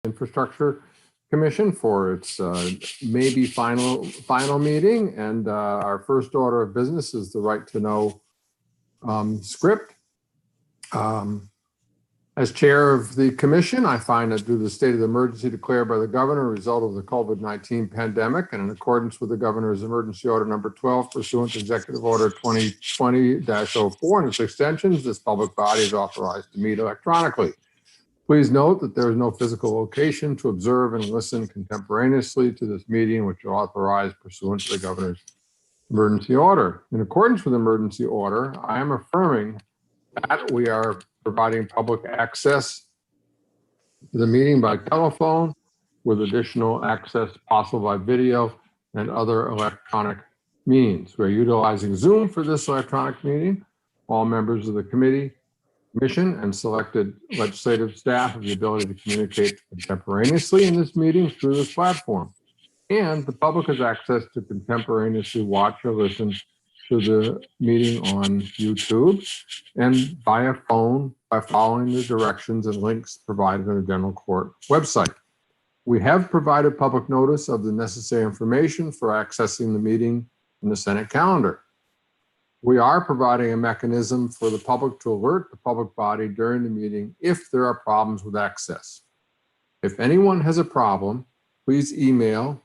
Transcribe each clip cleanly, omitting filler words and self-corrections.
Infrastructure Commission for its maybe final meeting. And our first order of business is the right to know script. As chair of the commission, I find that due to the state of emergency declared by the governor, a result of the COVID-19 pandemic, and in accordance with the governor's emergency order number 12 pursuant to executive order 2020-04 and its extensions, this public body is authorized to meet electronically. Please note that there is no physical location to observe and listen contemporaneously to this meeting, which are authorized pursuant to the governor's emergency order. In accordance with the emergency order, I am affirming that we are providing public access to the meeting by telephone with additional access possible by video and other electronic means. We're utilizing Zoom for this electronic meeting. All members of the commission and selected legislative staff have the ability to communicate contemporaneously in this meeting through this platform. And the public has access to contemporaneously watch or listen to the meeting on YouTube and via phone by following the directions and links provided on the general court website. We have provided public notice of the necessary information for accessing the meeting in the Senate calendar. We are providing a mechanism for the public to alert the public body during the meeting if there are problems with access. If anyone has a problem, please email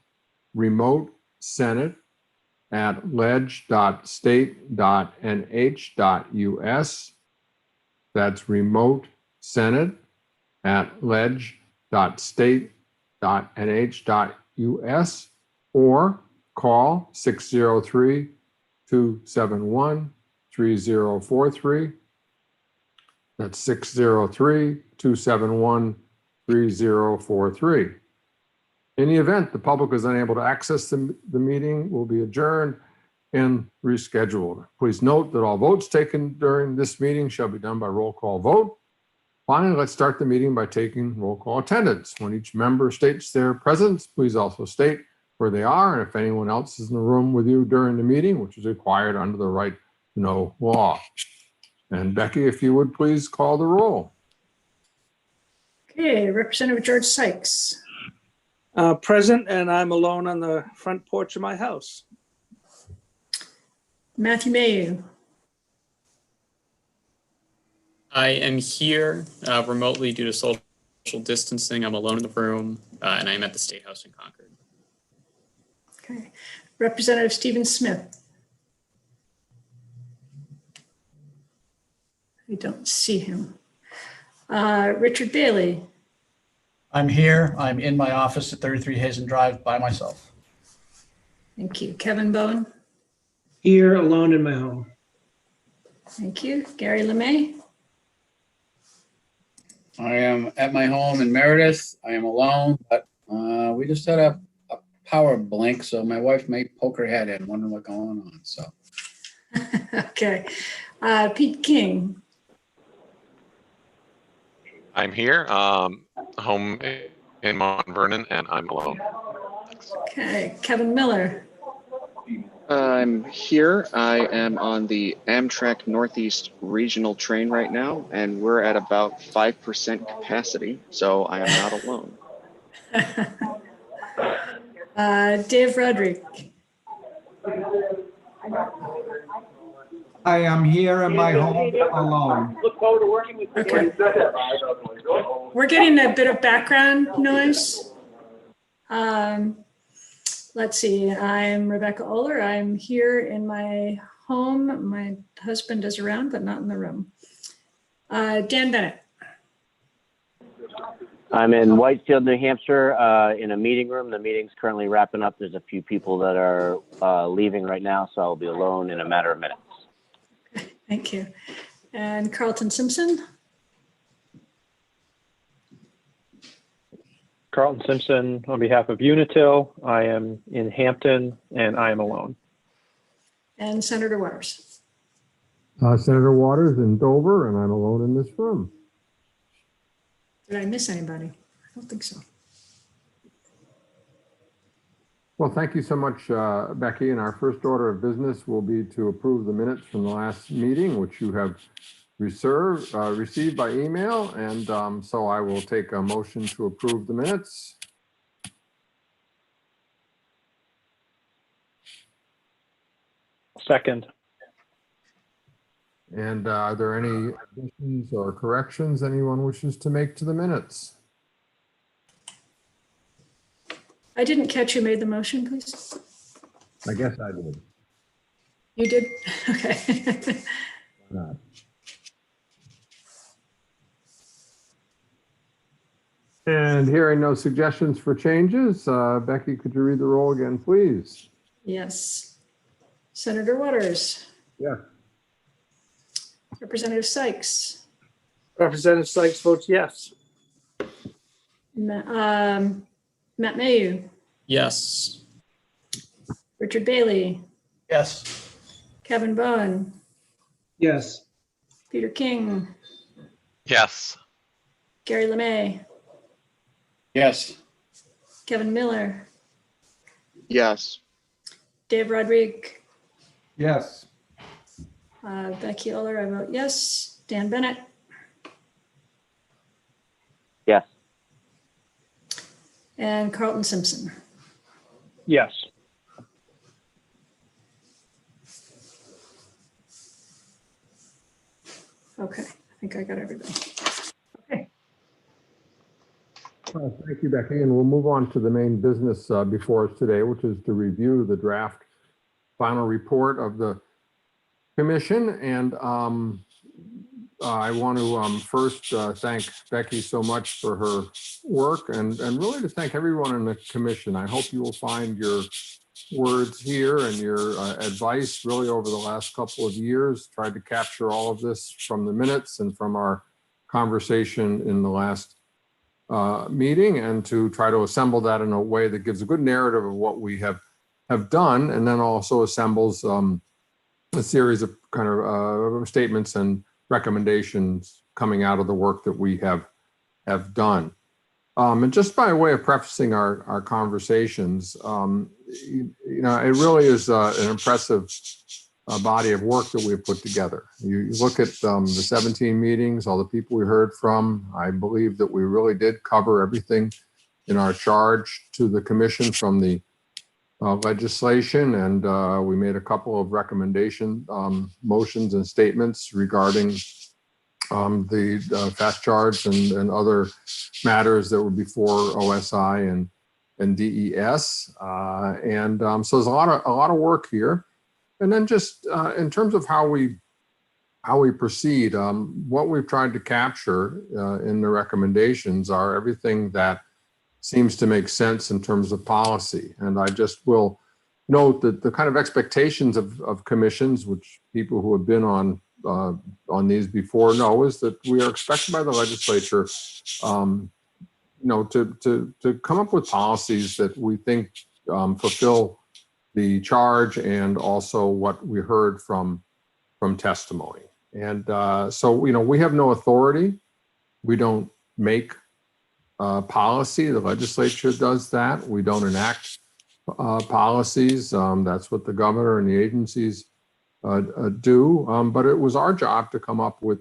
remotesenate@ledge.state.nh.us. That's remotesenate@ledge.state.nh.us or call 603-271-3043. That's 603-271-3043. In the event the public is unable to access the meeting, will be adjourned and rescheduled. Please note that all votes taken during this meeting shall be done by roll call vote. Finally, let's start the meeting by taking roll call attendance. When each member states their presence, please also state where they are and if anyone else is in the room with you during the meeting, which is required under the right to know law. And Becky, if you would please call the roll. Okay, Representative George Sykes. Present, and I'm alone on the front porch of my house. Matthew Mayu. I am here remotely due to social distancing. I'm alone in the room, and I'm at the State House in Concord. Okay, Representative Stephen Smith. I don't see him. Richard Bailey. I'm here. I'm in my office at 33 Hazen Drive by myself. Thank you. Kevin Bowen. Here alone in my home. Thank you. Gary LeMay. I am at my home in Meredith. I am alone, but we just had a power blink, so my wife may poke her head in, wondering what's going on. So, Okay. Pete King. I'm here, home in Mount Vernon, and I'm alone. Okay. Kevin Miller. I'm here. I am on the Amtrak Northeast Regional train right now, and we're at about 5% capacity, so I am not alone. Dave Roderick. I am here in my home alone. Look forward to working with you. Okay. We're getting a bit of background noise. Let's see. I'm Rebecca Oler. I'm here in my home. My husband is around, but not in the room. Dan Bennett. I'm in Whitefield, New Hampshire, in a meeting room. The meeting's currently wrapping up. There's a few people that are leaving right now, so I'll be alone in a matter of minutes. Thank you. And Carlton Simpson. Carlton Simpson on behalf of Unitil. I am in Hampton and I am alone. And Senator Waters. Senator Waters in Dover, and I'm alone in this room. Did I miss anybody? I don't think so. Well, thank you so much, Becky. And our first order of business will be to approve the minutes from the last meeting, which you have received by email, and so I will take a motion to approve the minutes. Second. And are there any additions or corrections anyone wishes to make to the minutes? I didn't catch who made the motion, please. I guess I did. You did? Okay. Why not? And hearing no suggestions for changes, Becky, could you read the roll again, please? Yes. Senator Waters, Yeah. Representative Sykes, Representative Sykes votes yes. Matt Mayu, Yes. Richard Bailey, Yes. Kevin Bowen, Yes. Peter King, Yes. Gary LeMay, Yes. Kevin Miller, Yes. Dave Rodriguez, Yes. Becky Oler, I vote yes. Dan Bennett, Yes. and Carlton Simpson. Yes. Okay, I think I got everybody. Okay, Thank you, Becky. And we'll move on to the main business before us today, which is to review the draft final report of the commission. And I want to first thank Becky so much for her work and really to thank everyone in the commission. I hope you will find your words here and your advice really over the last couple of years. Tried to capture all of this from the minutes and from our conversation in the last meeting, and to try to assemble that in a way that gives a good narrative of what we have done, and then also assembles a series of kind of statements and recommendations coming out of the work that we have done. And just by way of prefacing our conversations, you know, it really is an impressive body of work that we've put together. You look at the 17 meetings, all the people we heard from. I believe that we really did cover everything in our charge to the commission from the legislation, and we made a couple of recommendation motions and statements regarding the fast charge and other matters that were before OSI and DES, so there's a lot of work here. And then just in terms of how we proceed, what we've tried to capture in the recommendations are everything that seems to make sense in terms of policy. And I just will note that the kind of expectations of commissions, which people who have been on these before know, is that we are expected by the legislature, you know, to come up with policies that we think fulfill the charge and also what we heard from testimony. And so, you know, we have no authority. We don't make policy. The legislature does that. We don't enact policies. That's what the governor and the agencies do. But it was our job to come up with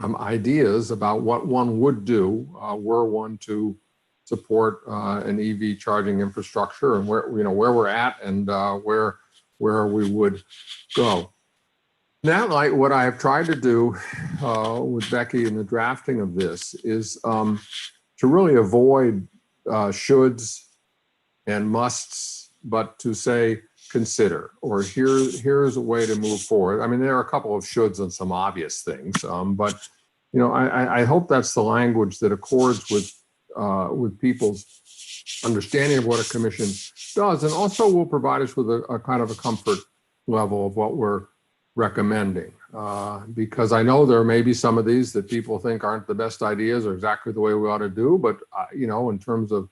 ideas about what one would do were one to support an EV charging infrastructure, and where we're at and where we would go. In that light, what I have tried to do with Becky in the drafting of this is to really avoid shoulds and musts, but to say consider, or here's a way to move forward. I mean, there are a couple of shoulds and some obvious things, but you know, I hope that's the language that accords with people's understanding of what a commission does, and also will provide us with a kind of a comfort level of what we're recommending. Because I know there may be some of these that people think aren't the best ideas or exactly the way we ought to do, but you know, in terms of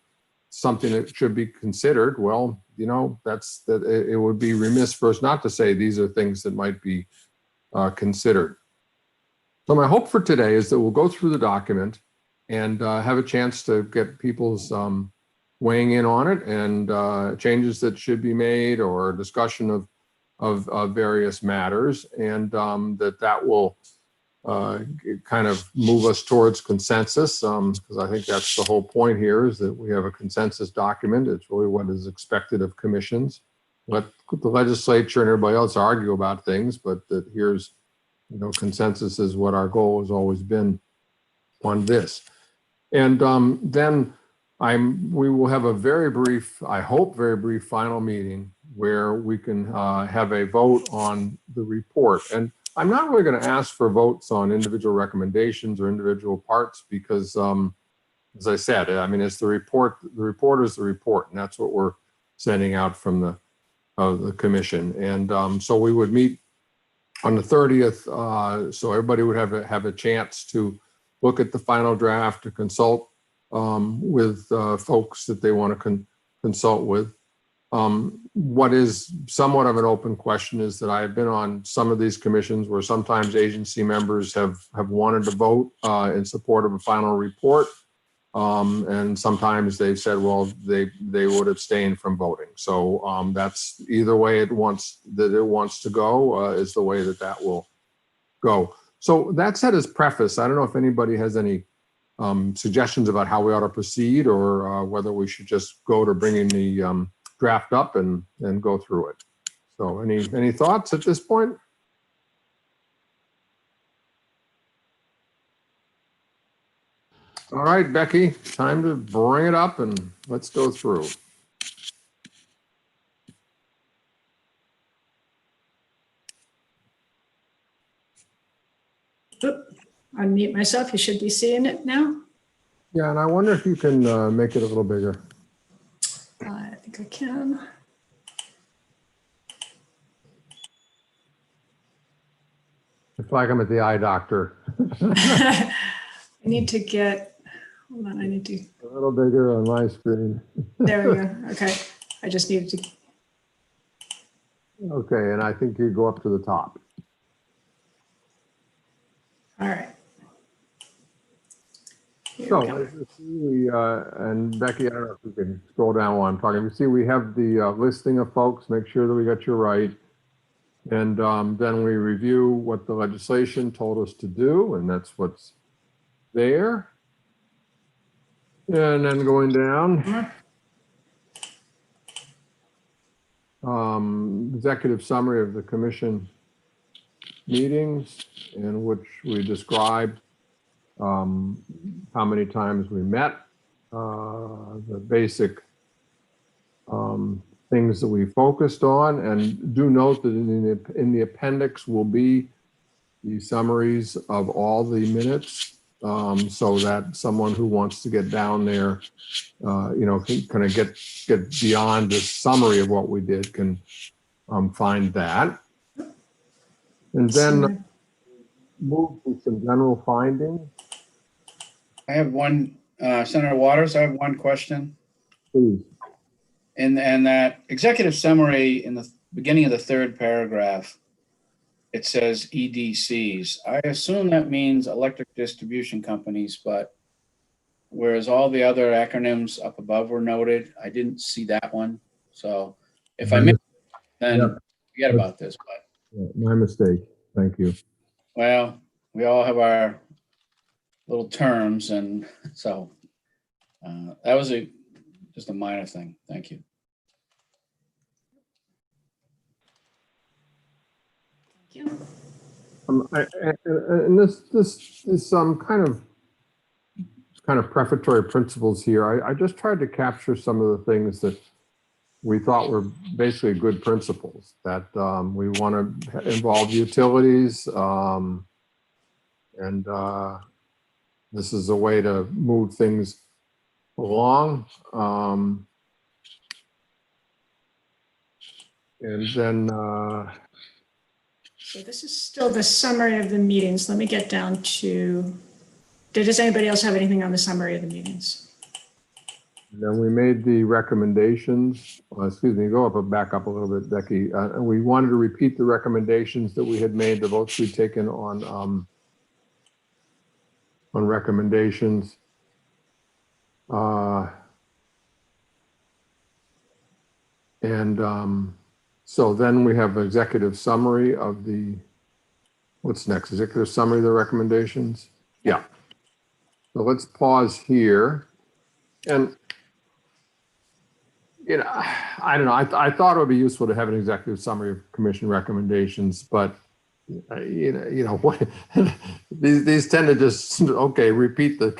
something that should be considered, well, you know, it would be remiss for us not to say these are things that might be considered. So my hope for today is that we'll go through the document and have a chance to get people's weighing in on it, and changes that should be made, or discussion of various matters, and that will kind of move us towards consensus, because I think that's the whole point here, is that we have a consensus document. It's really what is expected of commissions. Let the legislature and everybody else argue about things, but that here's, consensus is what our goal has always been on this. And then we will have a very brief, I hope very brief final meeting where we can have a vote on the report. And I'm not really going to ask for votes on individual recommendations or individual parts because, as I said, I mean, it's the report. The report is the report, and that's what we're sending out from the commission. And so we would meet on the 30th, so everybody would have a chance to look at the final draft, to consult with folks that they want to consult with. What is somewhat of an open question is that I've been on some of these commissions where sometimes agency members have wanted to vote in support of a final report. And sometimes they've said, well, they would abstain from voting. So that's either way it wants to go is the way that will go. So that said as preface, I don't know if anybody has any suggestions about how we ought to proceed or whether we should just go to bringing the draft up and go through it. So any thoughts at this point? All right, Becky, time to bring it up and let's go through. Oop, unmute myself. You should be seeing it now. Yeah, and I wonder if you can make it a little bigger. I think I can. It's like I'm at the eye doctor. I need to get, hold on, I need to, A little bigger on my screen. there we go. Okay, I just needed to, Okay, and I think you go up to the top. all right. Here So we go. as you see, and Becky, I don't know if you can scroll down while I'm talking. You see we have the listing of folks, make sure that we got you right. And then we review what the legislation told us to do, and that's what's there. And then going down, executive summary of the commission meetings in which we described how many times we met, the basic things that we focused on, and do note that in the appendix will be the summaries of all the minutes, so that someone who wants to get down there, can kind of get beyond the summary of what we did can find that. And then move to some general findings. I have one, Senator Waters, I have one question. Please. And that executive summary in the beginning of the third paragraph, it says EDCs. I assume that means electric distribution companies, but whereas all the other acronyms up above were noted, I didn't see that one. So if I missed it, then forget about this. But My mistake. Thank you. well, we all have our little terms, and so that was just a minor thing. Thank you. Thank you. And this is some kind of prefatory principles here. I just tried to capture some of the things that we thought were basically good principles, that we want to involve utilities, and this is a way to move things along. And then So this is still the summary of the meetings. Let me get down to, does anybody else have anything on the summary of the meetings? then we made the recommendations. Excuse me, back up a little bit, Becky. We wanted to repeat the recommendations that we had made, the votes we'd taken on recommendations. So then we have executive summary of the What's next? Executive summary of the recommendations? Yeah. So let's pause here. And, you know, I don't know. I thought it would be useful to have an executive summary of commission recommendations, but you know what? these tend to just, okay, repeat the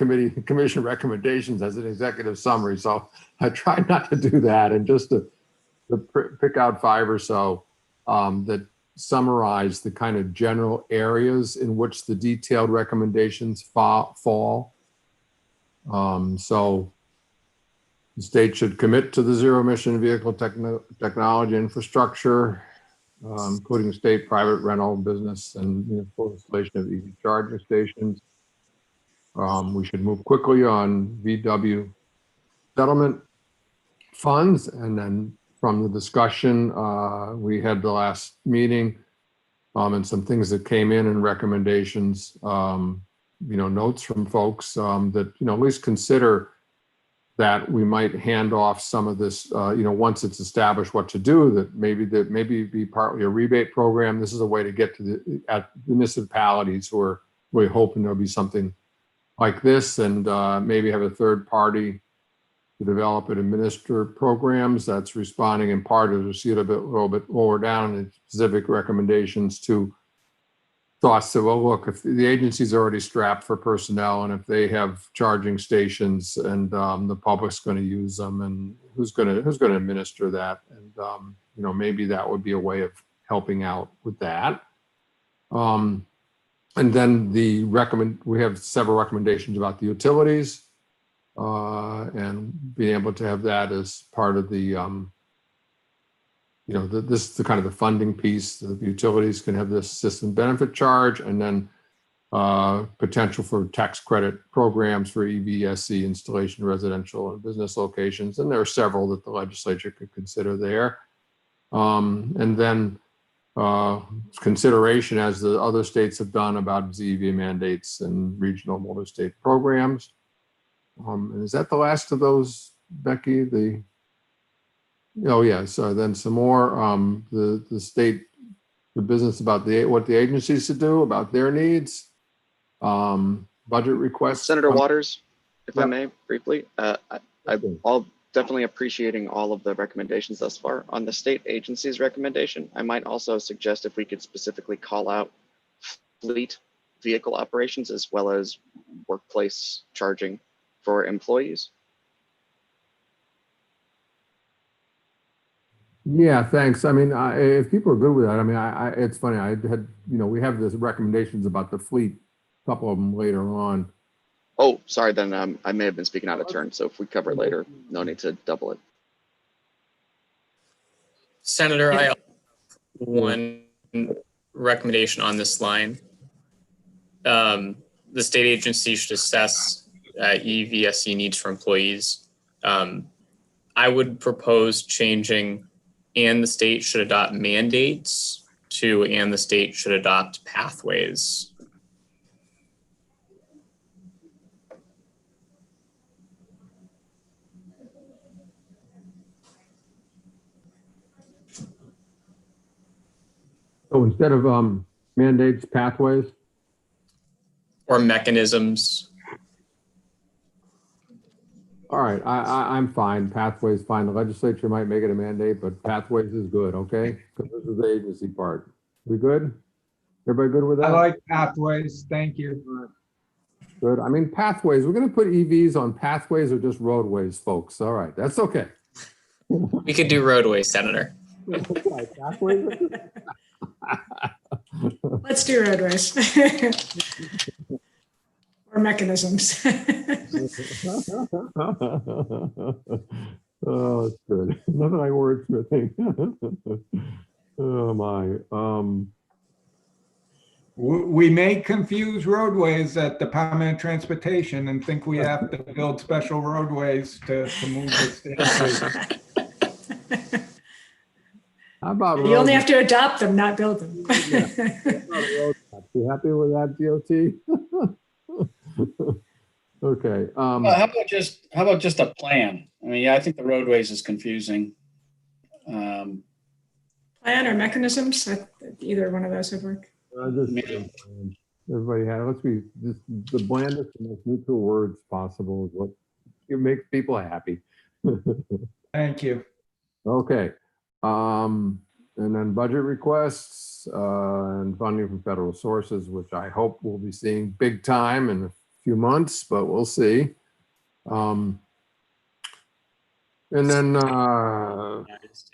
commission recommendations as an executive summary. So I tried not to do that, and just to pick out 5 or so that summarize the kind of general areas in which the detailed recommendations fall. So the state should commit to the zero emission vehicle technology infrastructure, including state, private, rental, business, and full installation of EV charging stations. We should move quickly on VW settlement funds. And then from the discussion we had the last meeting, and some things that came in recommendations, notes from folks that, at least consider that we might hand off some of this, once it's established what to do, that maybe be partly a rebate program. This is a way to get to the municipalities who are really hoping there'll be something like this, and maybe have a third party to develop and administer programs that's responding in part, as we see it a little bit lower down in specific recommendations to thoughts that, well, look, if the agency's already strapped for personnel, and if they have charging stations, and the public's going to use them, and who's going to administer that, and maybe that would be a way of helping out with that. And then we have several recommendations about the utilities, and being able to have that as part of the this is the kind of the funding piece. The utilities can have this system benefit charge, and then potential for tax credit programs for EVSE installation, residential and business locations. And there are several that the legislature could consider there. And then consideration, as the other states have done, about ZEV mandates and regional multi-state programs. And is that the last of those, Becky? Oh, yeah. So then some more, the state, the business about what the agencies should do about their needs, budget requests. Senator Waters, if I may briefly, I'm definitely appreciating all of the recommendations thus far. On the state agency's recommendation, I might also suggest if we could specifically call out fleet vehicle operations as well as workplace charging for employees. Yeah, thanks. I mean, if people are good with that, I mean, it's funny. I had, we have this recommendations about the fleet, a couple of them later on. Oh, sorry, then I may have been speaking out of turn. So if we cover it later, no need to double it. Senator, I have one recommendation on this line. The state agency should assess EVSE needs for employees. I would propose changing "and the state should adopt mandates" to "and the state should adopt pathways." So instead of mandates, pathways? Or mechanisms. All right, I'm fine. Pathways, fine. The legislature might make it a mandate, but pathways is good, okay? Because this is the agency part. We good? Everybody good with that? I like pathways. Thank you. Good. I mean, pathways, we're going to put EVs on pathways or just roadways, folks. All right, that's okay. We could do roadways, Senator. Pathways? Let's do roadways. Or mechanisms. Oh, it's good. Nothing like wordsmithing. Oh my. We may confuse roadways at Department of Transportation and think we have to build special roadways to move the state. How about You only have to adopt them, not build them. You happy with that, DOT? Okay. Well, how about just a plan? I mean, yeah, I think the roadways is confusing. Plan or mechanisms, either one of those would work. Everybody had, let's be, the blandest and most neutral words possible is what makes people happy. Thank you. Okay. And then budget requests and funding from federal sources, which I hope we'll be seeing big time in a few months, but we'll see. And then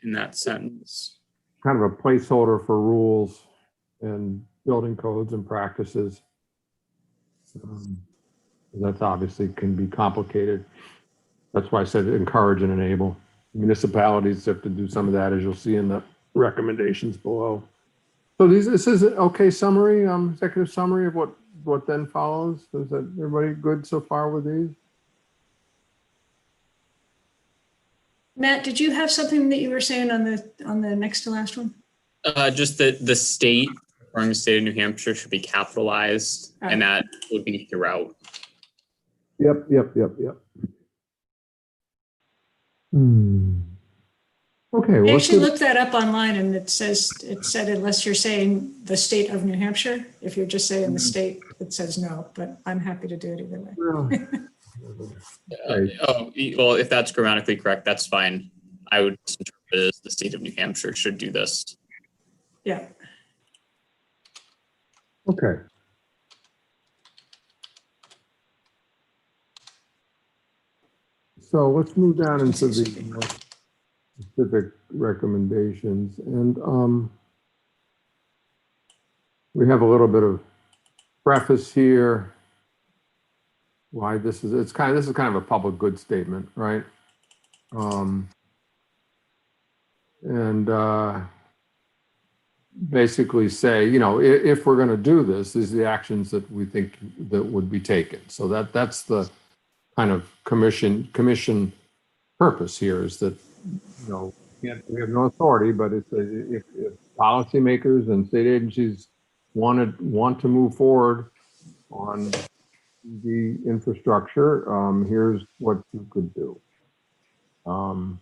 In that sentence. kind of a placeholder for rules and building codes and practices. That's obviously can be complicated. That's why I said encourage and enable. Municipalities have to do some of that, as you'll see in the recommendations below. So this is an okay summary, executive summary of what then follows. Is that everybody good so far with these? Matt, did you have something that you were saying on the next to last one? Just that the state, referring to the state of New Hampshire, should be capitalized, and that would be throughout. Yep. Okay. I Well, actually looked that up online, and it said unless you're saying the state of New Hampshire, if you're just saying the state, it says no, but I'm happy to do it either way. Well, if that's grammatically correct, that's fine. I would interpret it as the state of New Hampshire should do this. Yeah. Okay. So let's move down into the more specific recommendations, and we have a little bit of preface here. Why this is kind of a public good statement, right? And basically say, you know, if we're going to do this, these are the actions that we think that would be taken. So that's the kind of commission purpose here, is that, you know, we have no authority, but it's if policymakers and state agencies want to move forward on the infrastructure, here's what you could do. And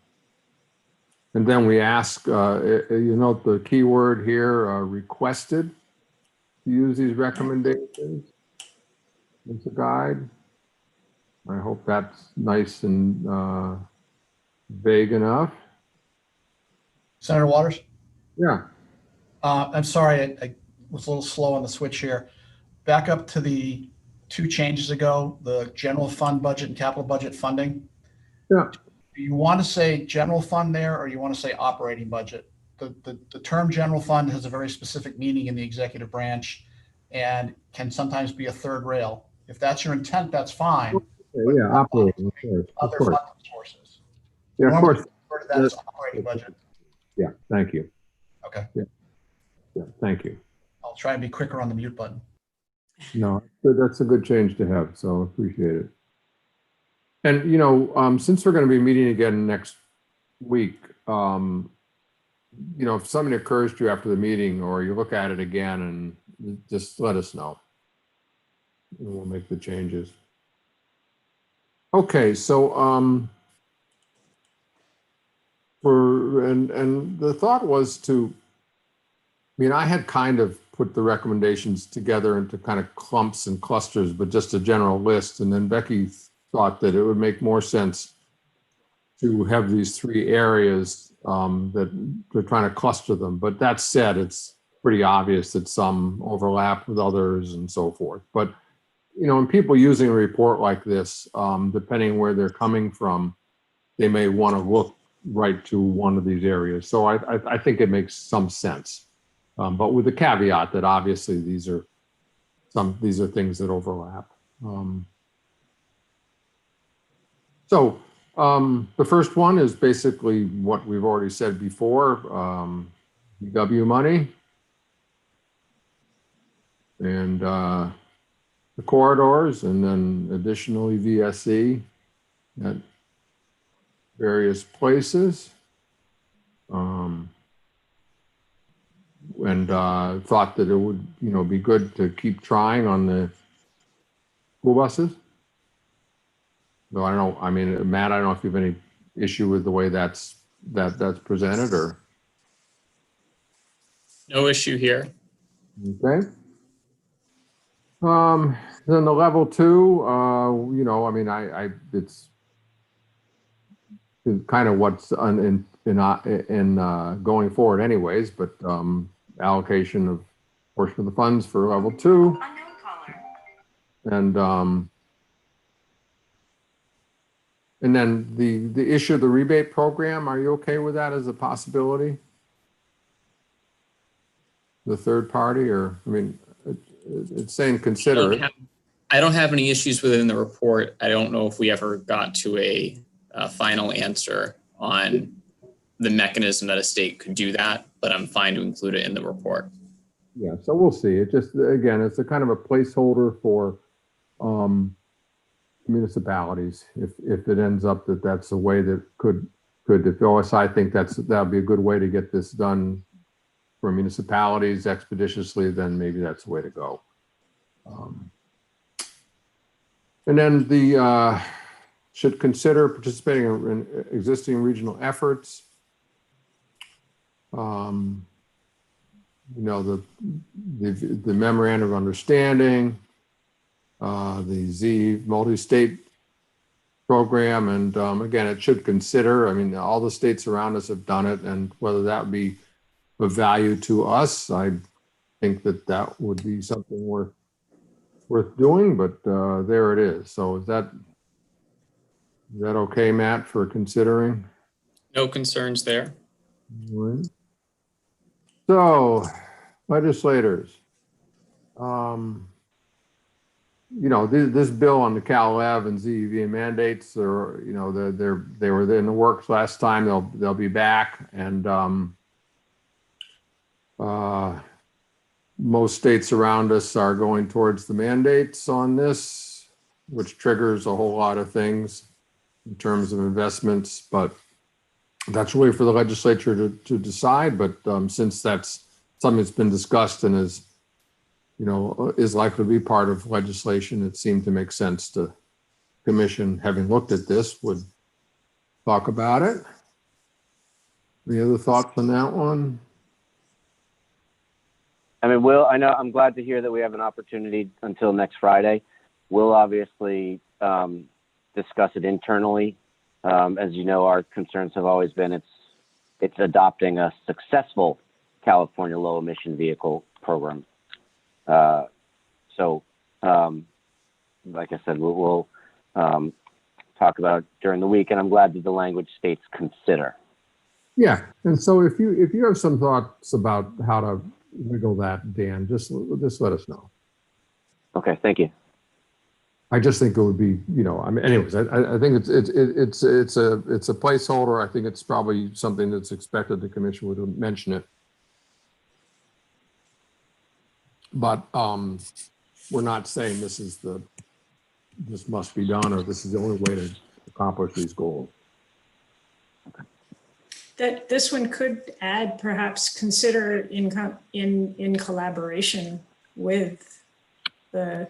then we ask, you note the key word here, requested to use these recommendations as a guide. I hope that's nice and vague enough. Senator Waters? Yeah. I'm sorry, I was a little slow on the switch here. Back up to the 2 changes ago, the general fund budget and capital budget funding. Yeah. Do you want to say general fund there, or you want to say operating budget? The term general fund has a very specific meaning in the executive branch and can sometimes be a third rail. If that's your intent, that's fine. Yeah, operating, of course. Other funding sources. Yeah, of course. That is operating budget. Yeah, thank you. Okay. Yeah, thank you. I'll try and be quicker on the mute button. No, that's a good change to have, so appreciate it. And, you know, since we're going to be meeting again next week, you know, if something occurs to you after the meeting or you look at it again, and just let us know. And we'll make the changes. Okay, so and the thought was to, I mean, I had kind of put the recommendations together into kind of clumps and clusters, but just a general list. And then Becky thought that it would make more sense to have these 3 areas that they're trying to cluster them. But that said, it's pretty obvious that some overlap with others and so forth. But, you know, when people using a report like this, depending where they're coming from, they may want to look right to one of these areas. So I think it makes some sense. But with the caveat that obviously these are things that overlap. So the first one is basically what we've already said before, VW money and the corridors, and then additionally VSE at various places. And thought that it would, you know, be good to keep trying on the school buses. Though I don't know, I mean, Matt, I don't know if you have any issue with the way that's presented, or. No issue here. Okay. Then the level 2, you know, I mean, it's kind of what's in going forward anyways, but allocation of portion of the funds for level 2. And then the issue of the rebate program, are you okay with that as a possibility? The third party, or, I mean, it's saying consider it. I don't have any issues with it in the report. I don't know if we ever got to a final answer on the mechanism that a state could do that, but I'm fine to include it in the report. Yeah, so we'll see. It just, again, it's a kind of a placeholder for municipalities. If it ends up that that's a way that could if OSI think that'd be a good way to get this done for municipalities expeditiously, then maybe that's the way to go. And then the should consider participating in existing regional efforts. You know, the memorandum of understanding, the Z multi-state program, and again, it should consider. I mean, all the states around us have done it, and whether that would be of value to us, I think that would be something worth doing. But there it is. So is that okay, Matt, for considering? No concerns there. All right. So, legislators, you know, this bill on the Cal Ave and ZEV mandates, or, you know, they were in the works last time. They'll be back, and most states around us are going towards the mandates on this, which triggers a whole lot of things in terms of investments, but that's really for the legislature to decide. But since that's something that's been discussed and is, you know, is likely to be part of legislation, it seemed to make sense to commission, having looked at this, would talk about it. Any other thoughts on that one? I mean, I'm glad to hear that we have an opportunity until next Friday. We'll obviously discuss it internally. As you know, our concerns have always been it's adopting a successful California low emission vehicle program. So, like I said, we'll talk about it during the week, and I'm glad that the language states consider. Yeah, and so if you have some thoughts about how to wiggle that, Dan, just let us know. Okay, thank you. I just think it would be, you know, I mean, anyways, I think it's a placeholder. I think it's probably something that's expected the commission would mention it. But we're not saying this must be done, or this is the only way to accomplish these goals. That this one could add, perhaps consider in collaboration with the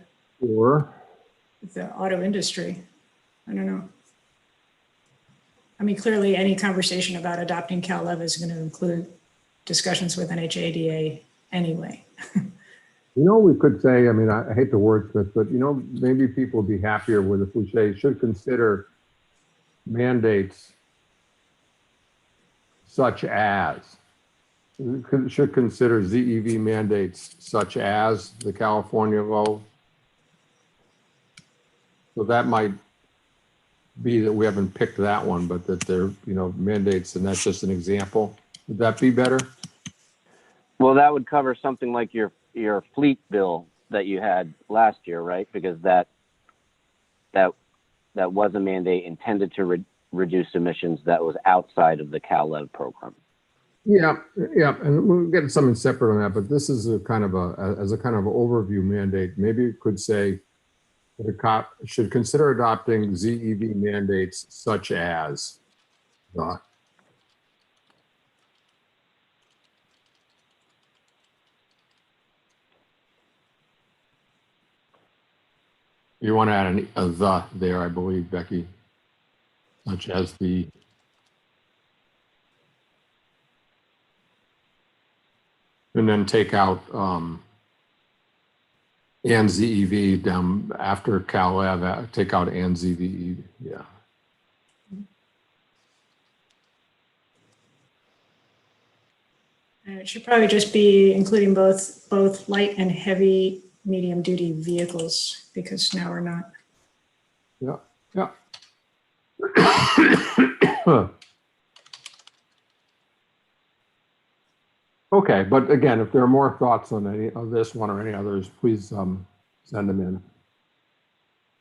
auto industry. I don't know. I mean, clearly any conversation about adopting Cal Ave is going to include discussions with NHADA anyway. You know, we could say, I mean, I hate the wordsmith, but, you know, maybe people would be happier with if we say should consider mandates such as, should consider ZEV mandates such as the California low. So that might be that we haven't picked that one, but that they're, you know, mandates, and that's just an example. Would that be better? Well, that would cover something like your fleet bill that you had last year, right? Because that was a mandate intended to reduce emissions that was outside of the Cal Ave program. Yeah, and we'll get something separate on that. But this is a kind of as a kind of overview mandate. Maybe it could say that a cop should consider adopting ZEV mandates such as. You want to add a the there, I believe, Becky, such as the. And then take out And ZEV down after Cal Ave, take out and ZVE, yeah. And it should probably just be including both light and heavy medium duty vehicles, because now we're not. Yeah, yeah. Okay, but again, if there are more thoughts on any of this one or any others, please send them in.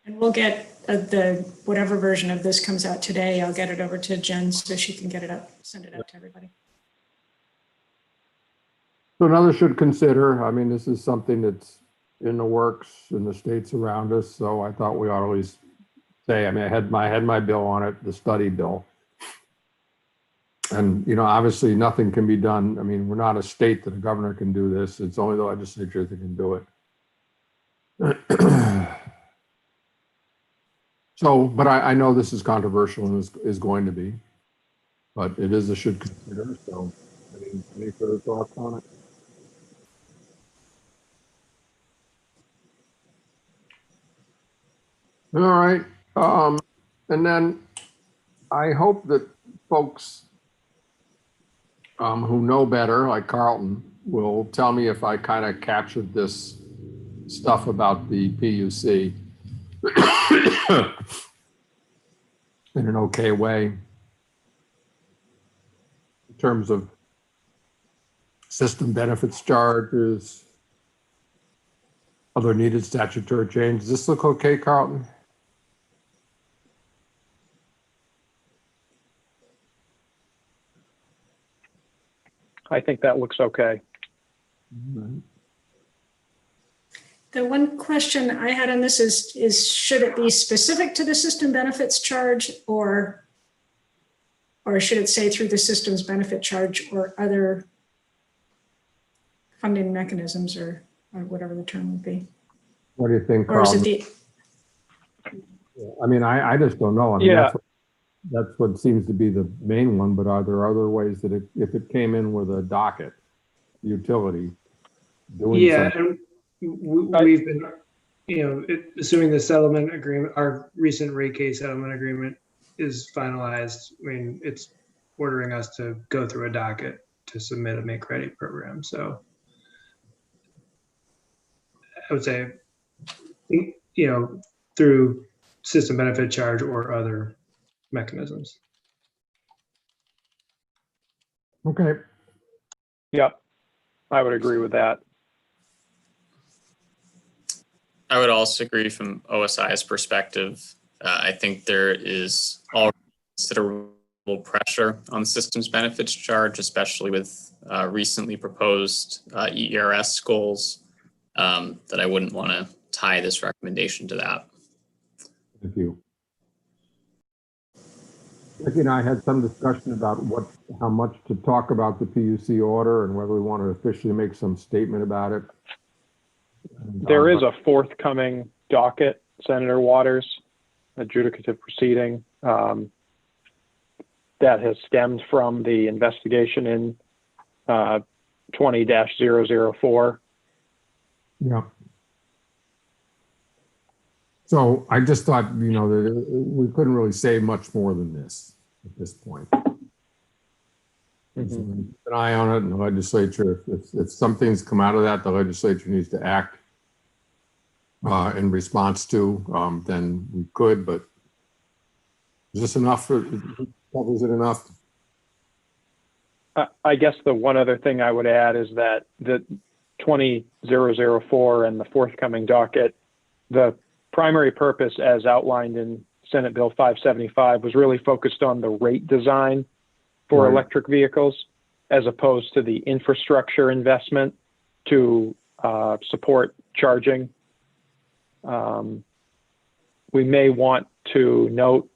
And we'll get whatever version of this comes out today, I'll get it over to Jen so she can get it up, send it out to everybody. So another should consider, I mean, this is something that's in the works in the states around us, so I thought we ought to at least say, I mean, I had my bill on it, the study bill. And, you know, obviously nothing can be done. I mean, we're not a state that a governor can do this. It's only the legislature that can do it. So, but I know this is controversial and is going to be, but it is a should consider. So, any further thoughts on it? All right. And then I hope that folks who know better, like Carlton, will tell me if I kind of captured this stuff about the PUC in an okay way in terms of system benefits charges, other needed statutory change. Does this look okay, Carlton? I think that looks okay. Mm-hmm. The one question I had on this is should it be specific to the system benefits charge, or should it say through the system's benefit charge or other funding mechanisms, or whatever the term would be? What do you think, Or is Carlton? it I mean, I just don't know. I mean, Yeah. that's what seems to be the main one, but are there other ways that if it came in with a docket, utility, doing something? And we've been, assuming the settlement agreement, our recent rate case settlement agreement is finalized, I mean, it's ordering us to go through a docket to submit a make ready program. So I would say, through system benefit charge or other mechanisms. Okay. Yep, I would agree with that. I would also agree from OSI's perspective. I think there is already considerable pressure on the system's benefits charge, especially with recently proposed ERS goals, that I wouldn't want to tie this recommendation to that. Thank you. Becky and I had some discussion about how much to talk about the PUC order and whether we want to officially make some statement about it. There is a forthcoming docket, Senator Waters, adjudicative proceeding that has stemmed from the investigation in 20-004. Yeah. So I just thought, that we couldn't really say much more than this at this point. Mm-hmm. So keep an eye on it in the legislature. If something's come out of that, the legislature needs to act in response to, then we could, but is this enough? Covers it enough? I guess the one other thing I would add is that the 20-004 and the forthcoming docket, the primary purpose as outlined in Senate Bill 575 was really focused on the rate design for Right. electric vehicles, as opposed to the infrastructure investment to support charging. We may want to note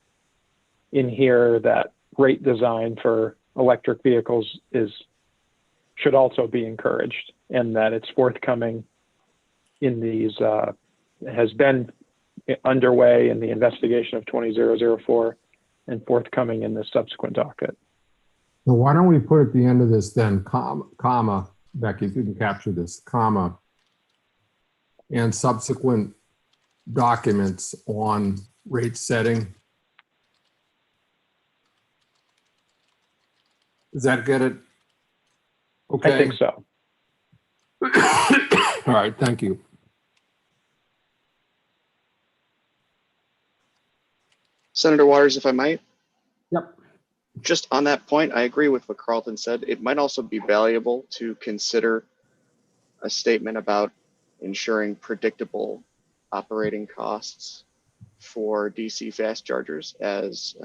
in here that rate design for electric vehicles should also be encouraged, and that it's forthcoming in these, has been underway in the investigation of 20-004 and forthcoming in the subsequent docket. So why don't we put at the end of this then, comma, Becky, if you can capture this, comma, and subsequent documents on rate setting. Does that get it? Okay. I think so. All right, thank you. Senator Waters, if I might. Yep. Just on that point, I agree with what Carlton said. It might also be valuable to consider a statement about ensuring predictable operating costs for DC fast chargers, as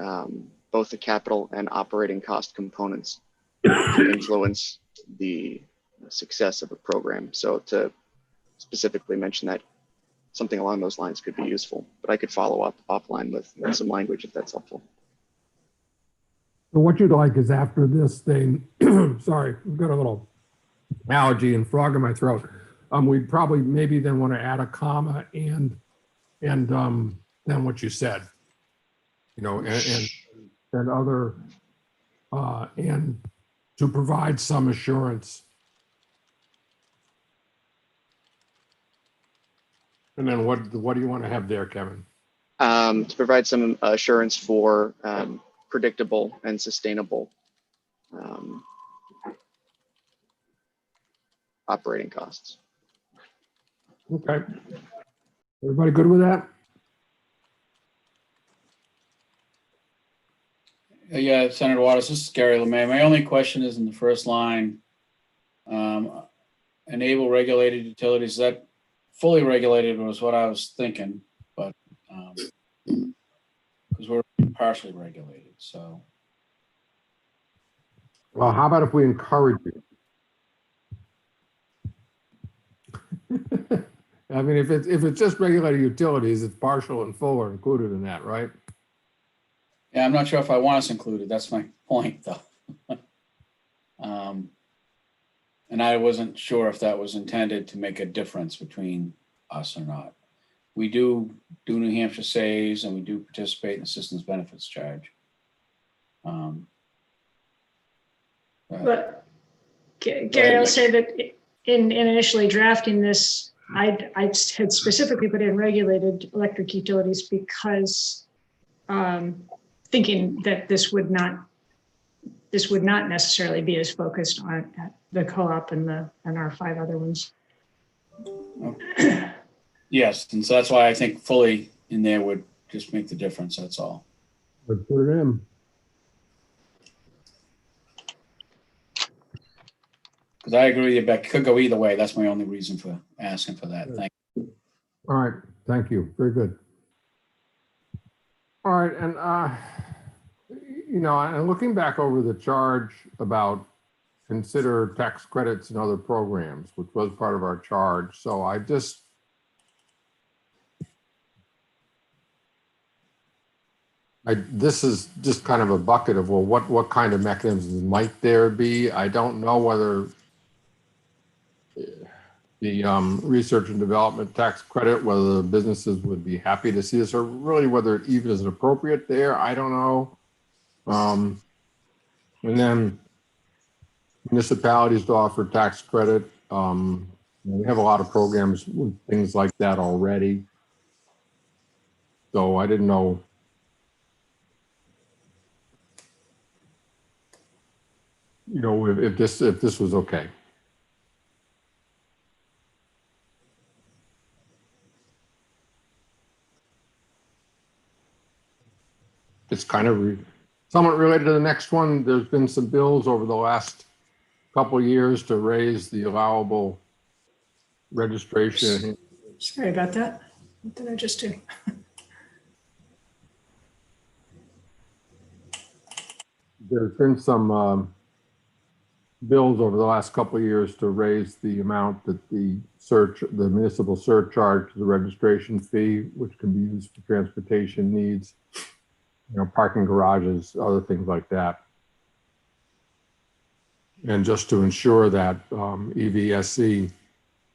both the capital and operating cost components can influence the success of a program. So to specifically mention that, something along those lines could be useful, but I could follow up offline with some language if that's helpful. So what you'd like is after this thing, sorry, I've got a little allergy and frog in my throat. We'd probably maybe then want to add a comma and then what you said, you know, and other, and to provide some assurance. And then what do you want to have there, Kevin? To provide some assurance for predictable and sustainable operating costs. Okay. Everybody good with that? Yeah, Senator Waters, this is Gary LeMay. My only question is in the first line, enable regulated utilities. Is that fully regulated was what I was thinking, but because we're partially regulated, so. Well, how about if we encourage you? I mean, if it's just regulated utilities, it's partial and full are included in that, right? Yeah, I'm not sure if I want us included. That's my point, though. And I wasn't sure if that was intended to make a difference between us or not. We do New Hampshire saves, and we do participate in the systems benefits charge. But Gary, I'll say that in initially drafting this, I had specifically put in regulated electric utilities because thinking that this would not necessarily be as focused on the co-op and our 5 other ones. Yes, and so that's why I think fully in there would just make the difference. That's all. Let's put it in. Because I agree with you, Beck. It could go either way. That's my only reason for asking for that. Thank you. All right, thank you. Very good. All right, and you know, and looking back over the charge about consider tax credits and other programs, which was part of our charge. So this is just kind of a bucket of, well, what kind of mechanisms might there be? I don't know whether the research and development tax credit, whether the businesses would be happy to see this, or really whether it even is appropriate there. I don't know. And then municipalities to offer tax credit. We have a lot of programs with things like that already. So I didn't know. You know, if this was okay. It's kind of somewhat related to the next one. There's been some bills over the last couple of years to raise the allowable registration. Sorry about that. What did I just do? There's been some bills over the last couple of years to raise the amount that the municipal surcharge to the registration fee, which can be used for transportation needs, you know, parking garages, other things like that. And just to ensure that EVSC,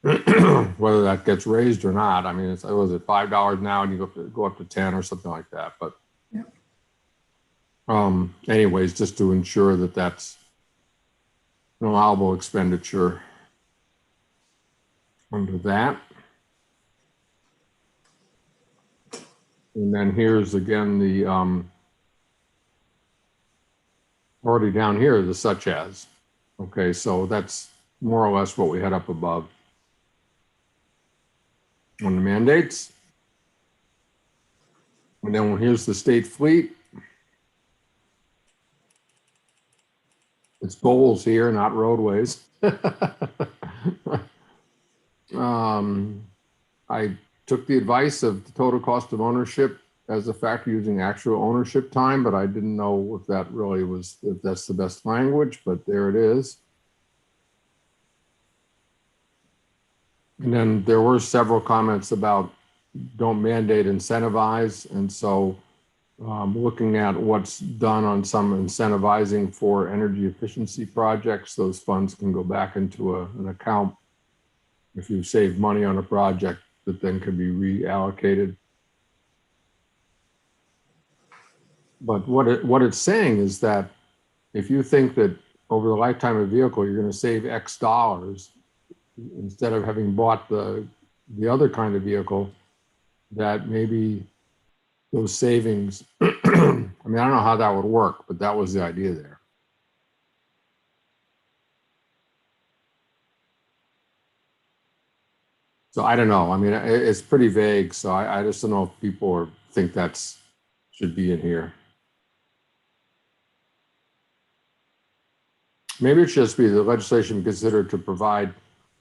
whether that gets raised or not, I mean, was it $5 now and you go up to 10 or something like that, but yeah. Anyways, just to ensure that that's an allowable expenditure under that. And then here's again the, already down here, the such as. Okay, so that's more or less what we had up above. On the mandates. And then here's the state fleet. It's goals here, not roadways. I took the advice of the total cost of ownership as a factor using actual ownership time, but I didn't know if that really was, if that's the best language, but there it is. And then there were several comments about don't mandate, incentivize. And so looking at what's done on some incentivizing for energy efficiency projects, those funds can go back into an account if you save money on a project that then could be reallocated. But what it's saying is that if you think that over the lifetime of a vehicle, you're going to save X dollars, instead of having bought the other kind of vehicle, that maybe those savings, I mean, I don't know how that would work, but that was the idea there. So I don't know. I mean, it's pretty vague. So I just don't know if people think that's should be in here. Maybe it should just be the legislation considered to provide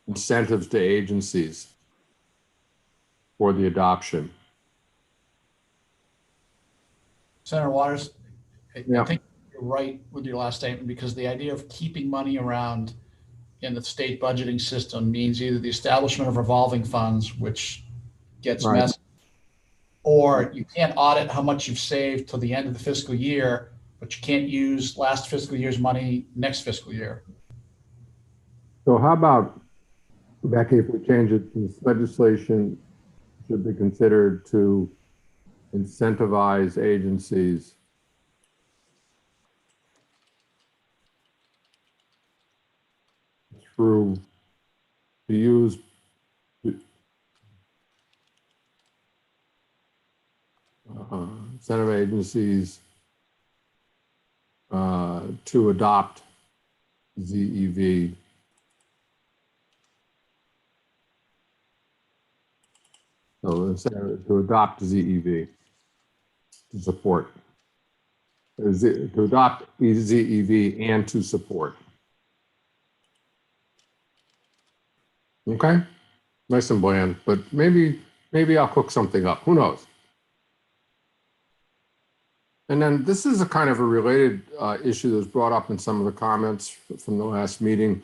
incentives to agencies for the adoption. Senator Waters, I Yeah. think you're right with your last statement, because the idea of keeping money around in the state budgeting system means either the establishment of revolving funds, which gets Right. messy, or you can't audit how much you've saved till the end of the fiscal year, but you can't use last fiscal year's money next fiscal year. So how about, Becky, if we change it, this legislation should be considered to incentivize agencies through to use incentive agencies to adopt ZEV. So incentive to adopt ZEV to support. To adopt ZEV and to support. Okay, nice and bland, but maybe I'll cook something up. Who knows? And then this is a kind of a related issue that was brought up in some of the comments from the last meeting.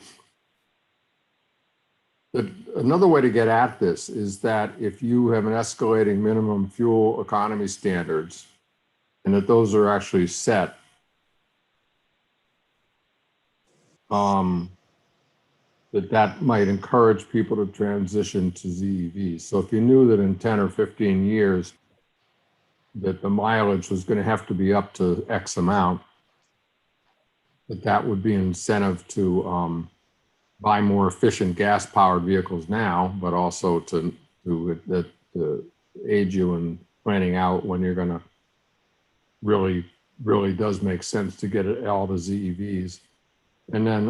That another way to get at this is that if you have an escalating minimum fuel economy standards, and that those are actually set, that might encourage people to transition to ZEVs. So if you knew that in 10 or 15 years that the mileage was going to have to be up to X amount, that would be an incentive to buy more efficient gas-powered vehicles now, but also to aid you in planning out when you're going to really does make sense to get all the ZEVs. And then,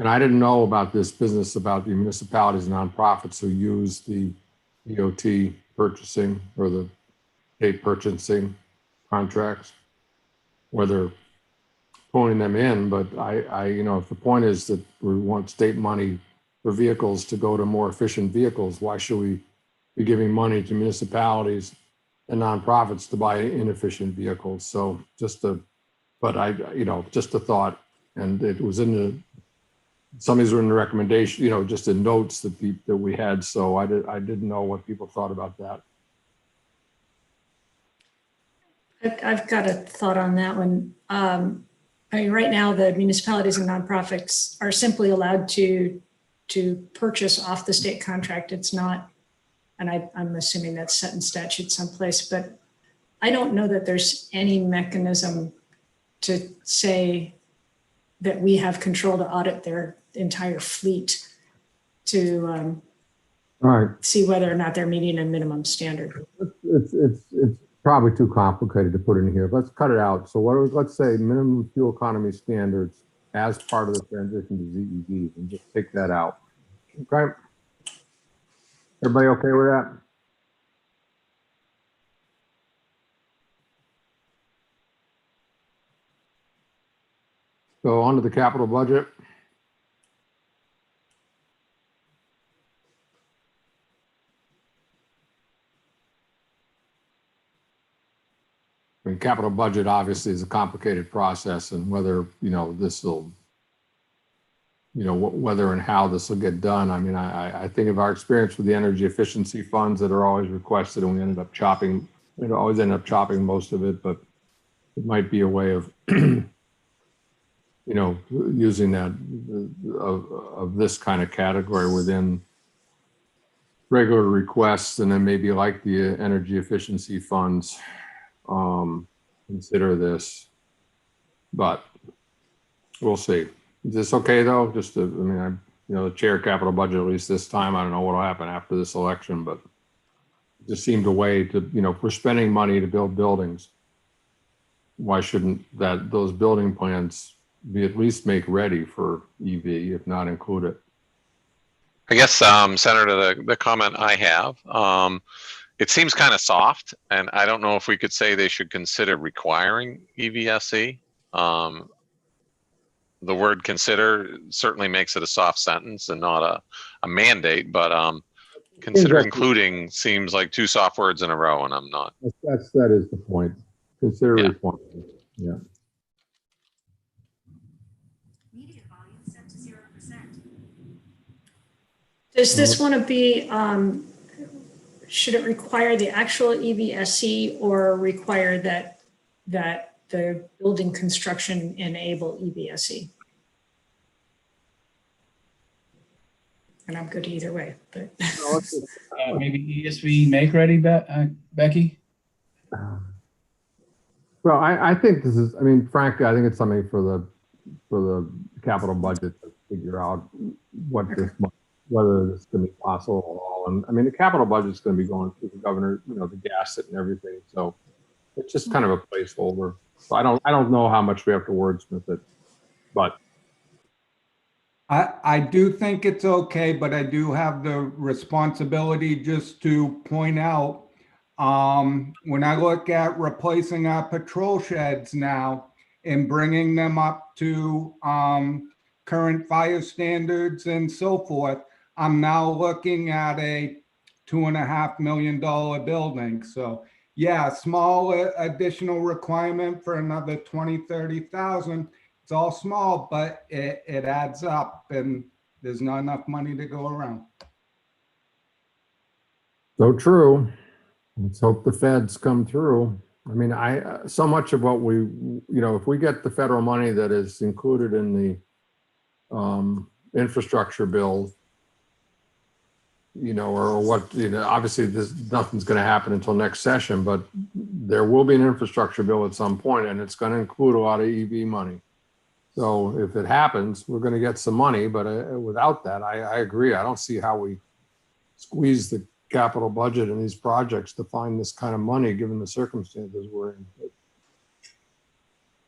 and I didn't know about this business about the municipalities and nonprofits who use the DOT purchasing or the state purchasing contracts, where they're pulling them in. But you know, if the point is that we want state money for vehicles to go to more efficient vehicles, why should we be giving money to municipalities and nonprofits to buy inefficient vehicles? So just you know, just a thought, and it was in the, some of these were in the recommendation, you know, just in notes that we had. So I didn't know what people thought about that. I've got a thought on that one. I mean, right now the municipalities and nonprofits are simply allowed to purchase off the state contract. It's not, and I'm assuming that's set in statute someplace, but I don't know that there's any mechanism to say that we have control to audit their entire fleet to All right. see whether or not they're meeting a minimum standard. It's probably too complicated to put in here. Let's cut it out. So let's say minimum fuel economy standards as part of the transition to ZEVs, and just take that out. Okay. Everybody okay with that? So on to the capital budget. I mean, capital budget obviously is a complicated process, and whether, this will, whether and how this will get done. I mean, I think of our experience with the energy efficiency funds that are always requested, and we always end up chopping most of it, but it might be a way of, using that of this kind of category within regular requests, and then maybe like the energy efficiency funds, consider this, but we'll see. Is this okay though? The chair capital budget, at least this time, I don't know what'll happen after this election, but it just seemed a way to, if we're spending money to build buildings, why shouldn't those building plans be at least make ready for EV, if not include it? I guess, Senator, the comment I have, it seems kind of soft, and I don't know if we could say they should consider requiring EVSE. The word consider certainly makes it a soft sentence and not a mandate, but consider including seems like two soft words in a row, and I'm not. That is the point. Consider requiring. Yeah. Does this want to be, should it require the actual EVSE or require that the building construction enable EVSE? And I'm good either way, but. Maybe ESV make ready, Becky? Well, I think this is, frankly, I think it's something for the capital budget to figure out whether this is going to be possible at all. And the capital budget is going to be going through the governor, the gas and everything. So it's just kind of a placeholder. So I don't know how much we have to wordsmith it, but. I do think it's okay, but I do have the responsibility just to point out, when I look at replacing our patrol sheds now and bringing them up to current fire standards and so forth, I'm now looking at a $2.5 million building. So yeah, small additional requirement for another 20, 30,000. It's all small, but it adds up, and there's not enough money to go around. So true. Let's hope the feds come through. So much of what we, if we get the federal money that is included in the infrastructure bill, or what, obviously nothing's going to happen until next session, but there will be an infrastructure bill at some point, and it's going to include a lot of EV money. So if it happens, we're going to get some money, but without that, I agree. I don't see how we squeeze the capital budget in these projects to find this kind of money, given the circumstances we're in. But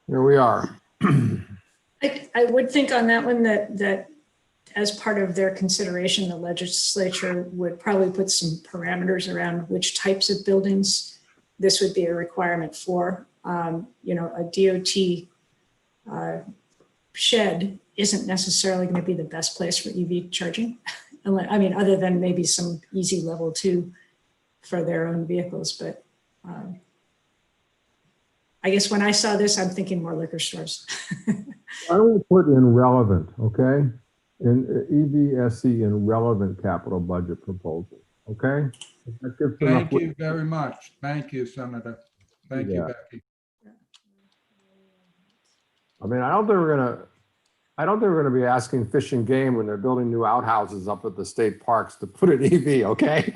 here we are. I would think on that one that as part of their consideration, the legislature would probably put some parameters around which types of buildings this would be a requirement for. A DOT shed isn't necessarily going to be the best place for EV charging. Other than maybe some easy level 2 for their own vehicles. But I guess when I saw this, I'm thinking more liquor stores. Why don't we put in relevant, okay? In EVSE in relevant capital budget proposal, okay? Thank you very much. Thank you, Senator. Thank you, Becky. I don't think we're gonna be asking Fish and Game when they're building new outhouses up at the state parks to put an EV, okay?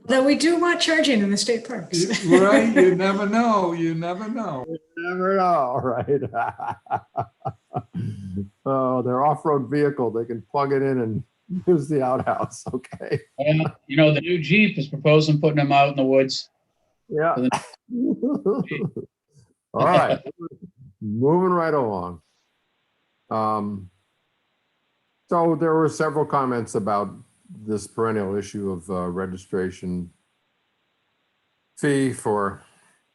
Though we do want charging in the state parks. Right, you never know. You never know. You never know, right? Oh, their off-road vehicle, they can plug it in and Here's the outhouse. Okay. And, you know, the new Jeep is proposing putting them out in the woods. Yeah. All right. Moving right along. So there were several comments about this perennial issue of registration fee for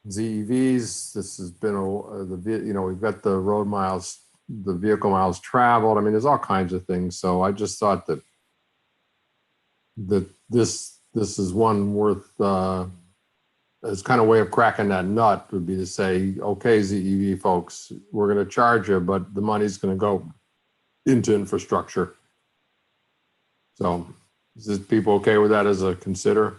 ZEVs. This has been we've got the road miles, the vehicle miles traveled. I mean, there's all kinds of things. So I just thought that this is one worth as kind of way of cracking that nut would be to say, okay, ZEV folks, we're going to charge you, but the money's going to go into infrastructure. So is people okay with that as a consider?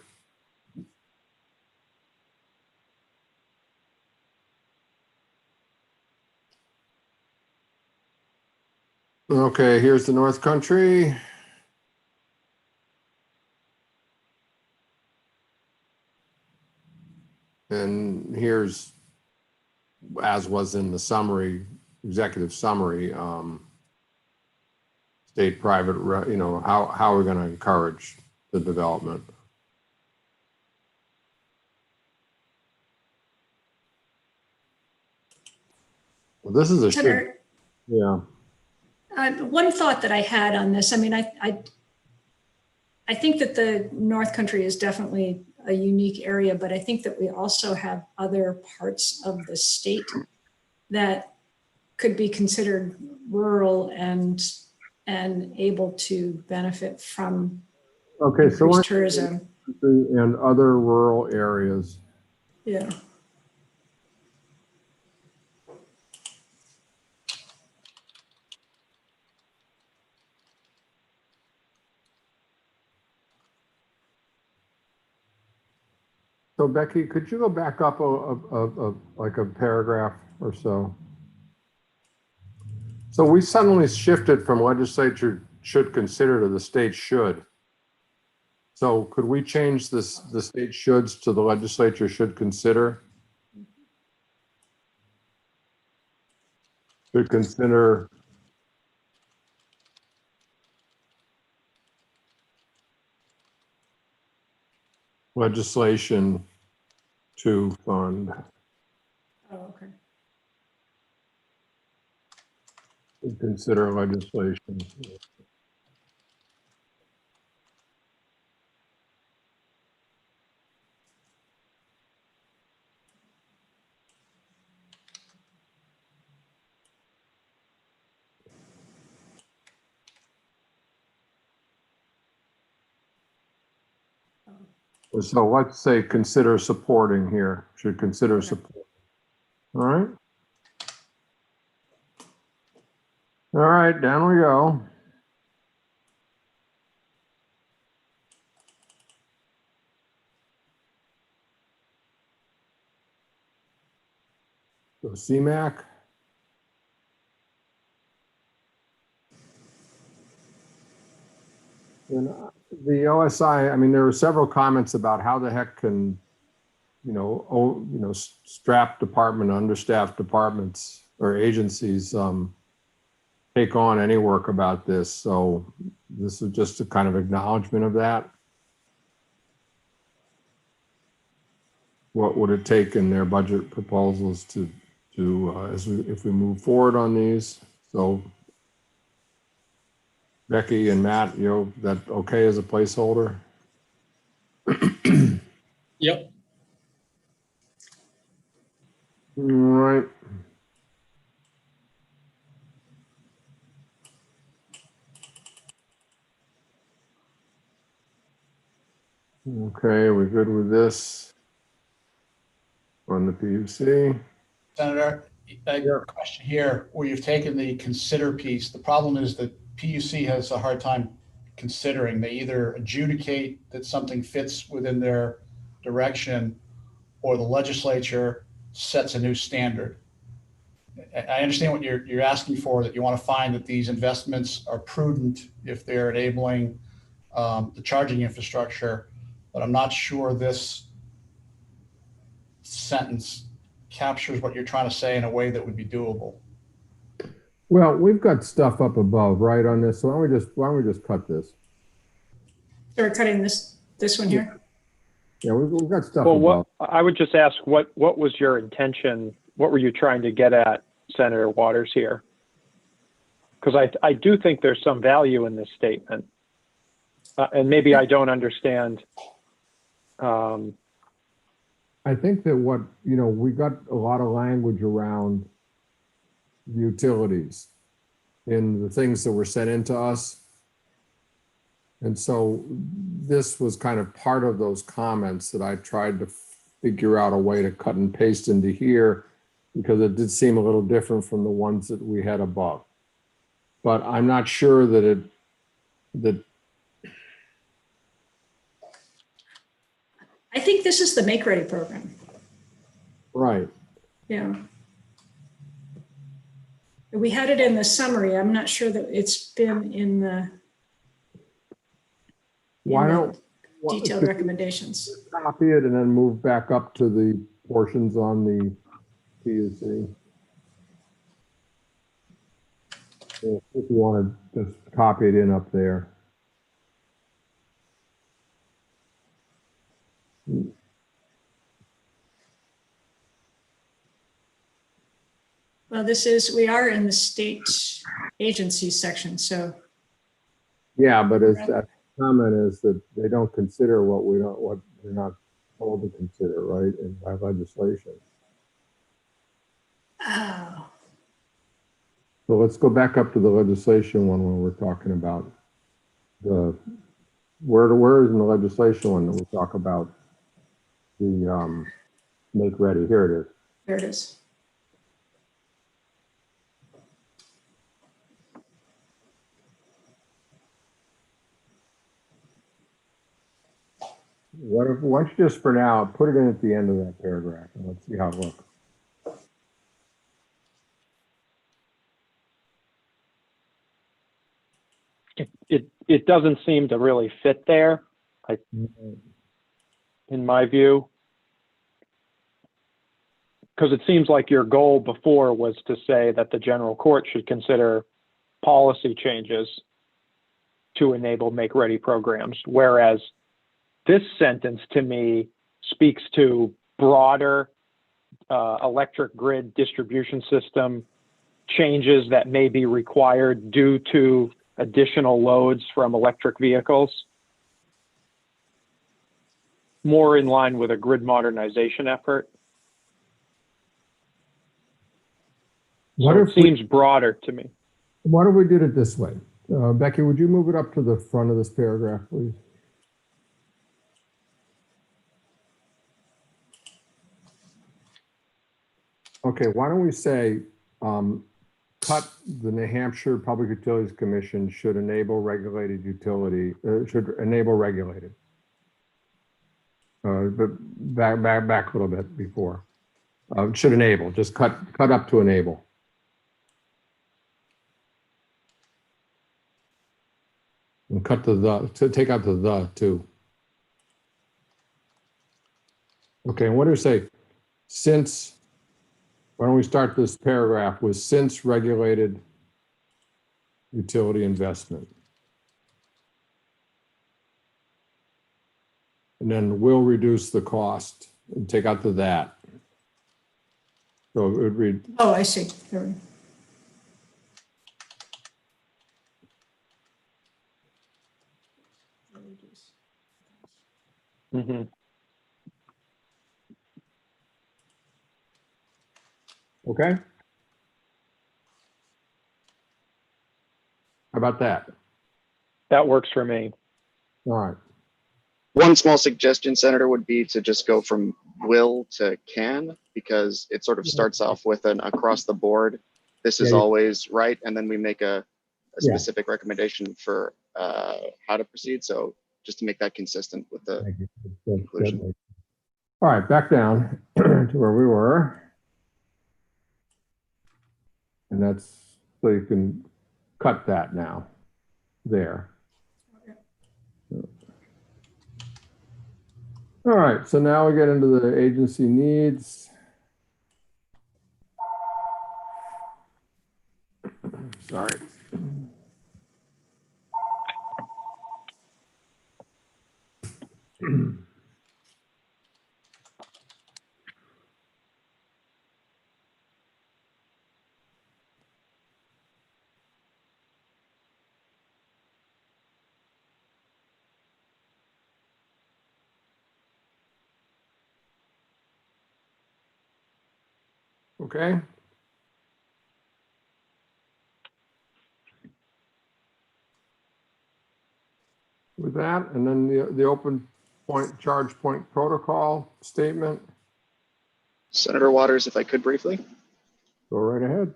Okay, here's the North Country. And here's, as was in the summary, executive summary, state private, how we're going to encourage the development. Well, this is a Senator, yeah. One thought that I had on this, I mean, I think that the North Country is definitely a unique area, but I think that we also have other parts of the state that could be considered rural and able to benefit from increased tourism. And other rural areas. Yeah. So Becky, could you go back up like a paragraph or so? So we suddenly shifted from legislature should consider to the state should. So could we change this, the state shoulds to the legislature should consider? Should consider legislation to fund. Oh, okay. Consider legislation. So let's say consider supporting here, should consider support. All right. All right, down we go. So CMAQ. And the OSI, I mean, there were several comments about how the heck can, strapped department, understaffed departments or agencies take on any work about this. So this is just a kind of acknowledgement of that. What would it take in their budget proposals to if we move forward on these? So Becky and Matt, that okay as a placeholder? Yep. All right. Okay, we're good with this on the PUC. Senator, a question here where you've taken the consider piece. The problem is that PUC has a hard time considering. They either adjudicate that something fits within their direction or the legislature sets a new standard. I understand what you're asking for, that you want to find that these investments are prudent if they're enabling the charging infrastructure, but I'm not sure this sentence captures what you're trying to say in a way that would be doable. Well, we've got stuff up above, right, on this. So why don't we just cut this? Or cutting this one here? Yeah, we've got stuff Well, above. I would just ask, what was your intention? What were you trying to get at, Senator Waters, here? Because I do think there's some value in this statement. And maybe I don't understand. I think that we got a lot of language around utilities in the things that were sent into us. And so this was kind of part of those comments that I tried to figure out a way to cut and paste into here, because it did seem a little different from the ones that we had above. But I'm not sure that I think this is the Make Ready program. right. Yeah. We had it in the summary. I'm not sure that it's been in the Why don't detailed recommendations. copy it and then move back up to the portions on the PUC? If you want to just copy it in up there. Well, we are in the state agency section, so. Yeah, but that comment is that they don't consider what they're not told to consider, right, by legislation. Oh, So let's go back up to the legislation one when we're talking about where is in the legislation one that we talk about the make ready? Here it is. there it is. Why don't you just for now put it in at the end of that paragraph and let's see how it looks. It doesn't seem to really fit there, in my view, because it seems like your goal before was to say that the general court should consider policy changes to enable make-ready programs, whereas this sentence to me speaks to broader electric grid distribution system changes that may be required due to additional loads from electric vehicles, more in line with a grid modernization effort. So it seems broader to me. What if we did it this way? Becky, would you move it up to the front of this paragraph, please? Okay, why don't we say, cut the New Hampshire Public Utilities Commission should enable regulated should enable regulated. But back a little bit before. Should enable, just cut up to enable. And cut to take out the too. Okay, and what do we say? Since, why don't we start this paragraph with since regulated utility investment. And then will reduce the cost and take out the that. So it would read. Oh, I see. There we go. Mm-hmm. Okay. How about that? That works for me. All right. One small suggestion, Senator, would be to just go from will to can, because it sort of starts off with an across the board. This is always right. And then we make a specific recommendation for how to proceed. So just to make that consistent with the conclusion. All right, back down to where we were. And that's, so you can cut that now, there. All right, so now we get into the agency needs. Sorry. Okay. With that, and then the open point, charge point protocol statement, Senator Waters, if I could briefly. go right ahead.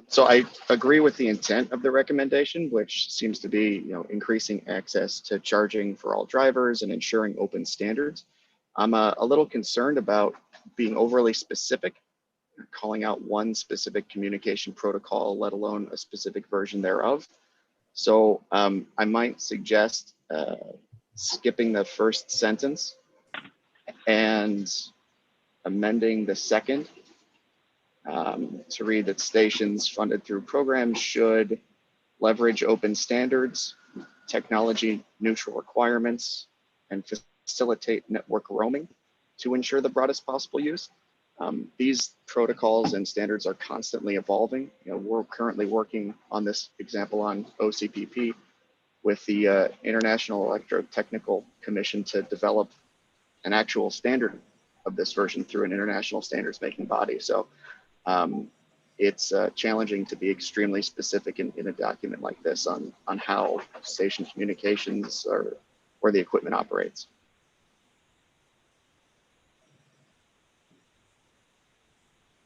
So I agree with the intent of the recommendation, which seems to be, increasing access to charging for all drivers and ensuring open standards. I'm a little concerned about being overly specific, calling out one specific communication protocol, let alone a specific version thereof. So I might suggest skipping the first sentence and amending the second to read that stations funded through programs should leverage open standards, technology neutral requirements, and facilitate network roaming to ensure the broadest possible use. These protocols and standards are constantly evolving. We're currently working on this example on OCPP with the International Electrotechnical Commission to develop an actual standard of this version through an international standards making body. So it's challenging to be extremely specific in a document like this on how station communications or the equipment operates.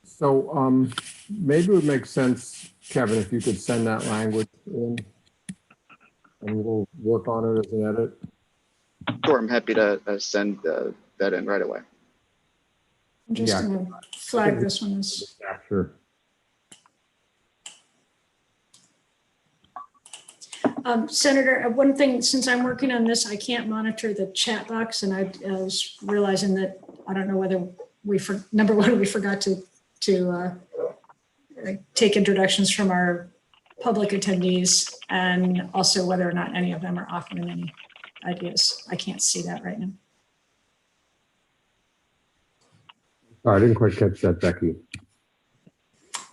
So maybe it would make sense, Kevin, if you could send that language in and we'll work on it as an edit. Sure, I'm happy to send that in right away. I'm just Yeah. going to flag this one as. Sure. Senator, one thing, since I'm working on this, I can't monitor the chat box, and I was realizing that I don't know whether number one, we forgot to take introductions from our public attendees, and also whether or not any of them are offering any ideas. I can't see that right now. I didn't quite catch that, Becky.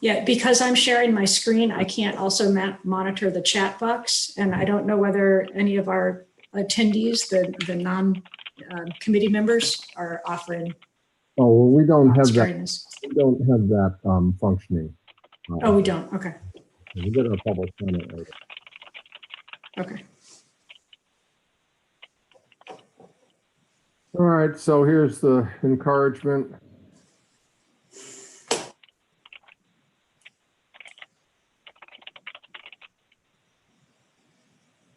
Yeah, because I'm sharing my screen, I can't also monitor the chat box, and I don't know whether any of our attendees, the non-committee members, are offering. Oh, well, we don't have that. This. We don't have that functioning. Oh, we don't. Okay. We did our public comment later. Okay. All right, so here's the encouragement.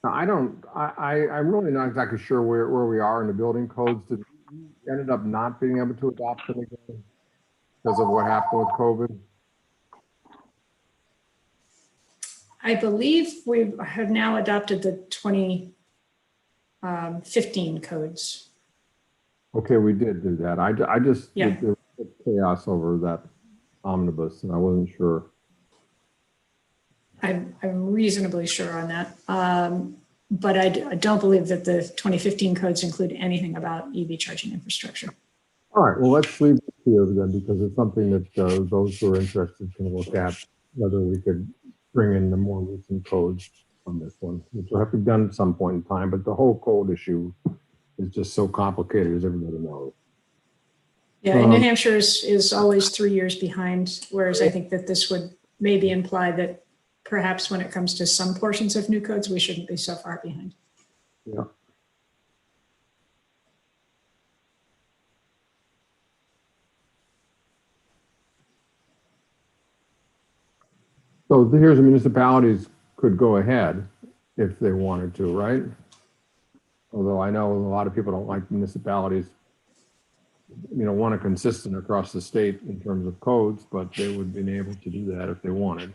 Now, I'm really not exactly sure where we are in the building codes. Did we ended up not being able to adopt them again because of what happened with COVID? I believe we have now adopted the 2015 codes. Okay, we did do that. I just, Yeah. there was chaos over that omnibus and I wasn't sure. I'm reasonably sure on that. But I don't believe that the 2015 codes include anything about EV charging infrastructure. All right, well, let's leave it here then because it's something that those who are interested can look at, whether we could bring in the more recent codes on this one, which will have to be done at some point in time, but the whole code issue is just so complicated, as everybody knows. Yeah, and New Hampshire is always 3 years behind, whereas I think that this would maybe imply that perhaps when it comes to some portions of new codes, we shouldn't be so far behind. Yeah. So here's the municipalities could go ahead if they wanted to, right? Although I know a lot of people don't like municipalities, want a consistent across the state in terms of codes, but they would be able to do that if they wanted.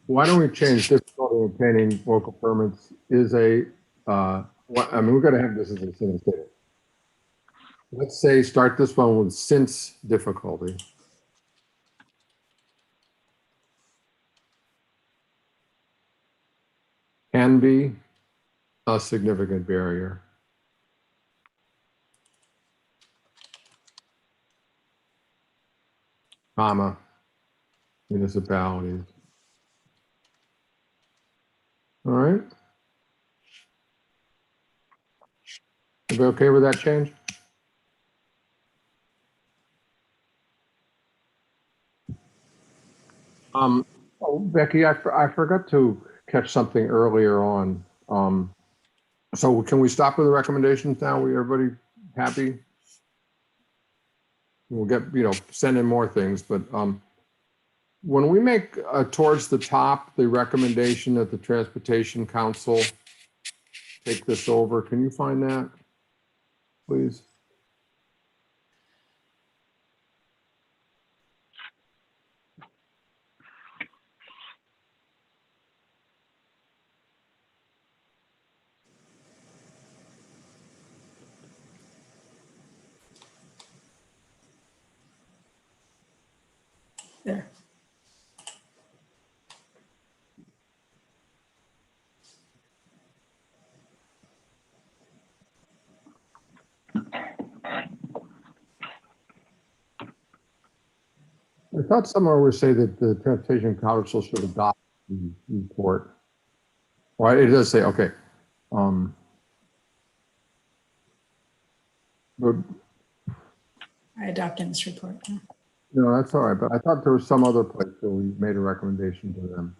Why don't we change difficulty in obtaining local permits is we've got to have this as a single statement. Let's say start this one with since difficulty. Can be a significant barrier. Comma, municipalities. Everybody okay with that change? Oh, Becky, I forgot to catch something earlier on. So can we stop with the recommendations now? We, everybody happy? We'll get, send in more things, but when we make towards the top, the recommendation that the Transportation Council take this over, can you find that, please? There. I thought somewhere would say that the Transportation Council should adopt the report. Well, it does say, okay. But I adopted this report. Yeah. no, that's all right. But I thought there was some other place where we made a recommendation to them.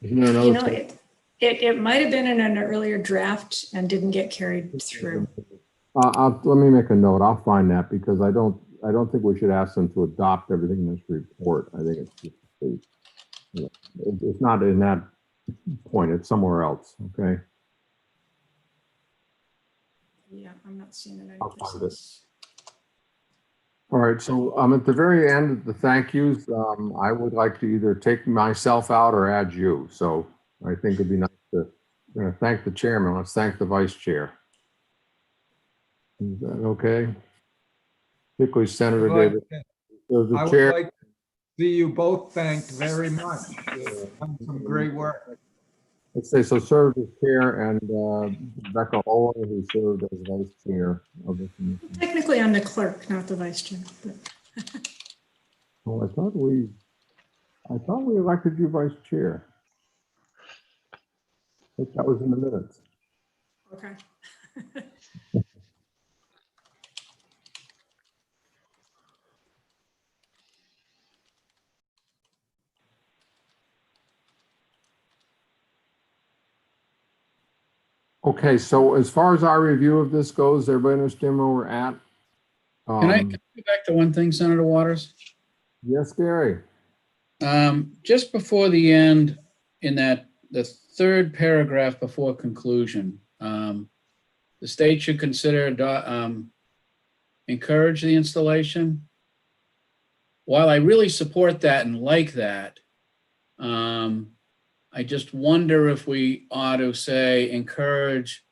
Isn't there another place? It might have been in an earlier draft and didn't get carried through. Let me make a note. I'll find that because I don't think we should ask them to adopt everything in this report. I think it's just, it's not in that point. It's somewhere else. Okay. Yeah, I'm not seeing it. I'll find it. All right. So at the very end of the thank yous, I would like to either take myself out or add you. So I think it'd be nice to thank the chairman. Let's thank the vice chair. Is that okay? Particularly Senator David. So the I would chair. like to see you both thanked very much. You've done some great work. Let's say so. Served as chair, and Rebecca Owen, who served as vice chair of the commission. Technically, I'm the clerk, not the vice chair. But. Oh, I thought we elected you vice chair. I think that was in the minutes. Okay. Okay, so as far as our review of this goes, everybody understand where we're at? Can I go back to one thing, Senator Waters? Yes, Gary. Just before the end, in the third paragraph before conclusion, the state should consider encourage the installation. While I really support that and like that, I just wonder if we ought to say encourage,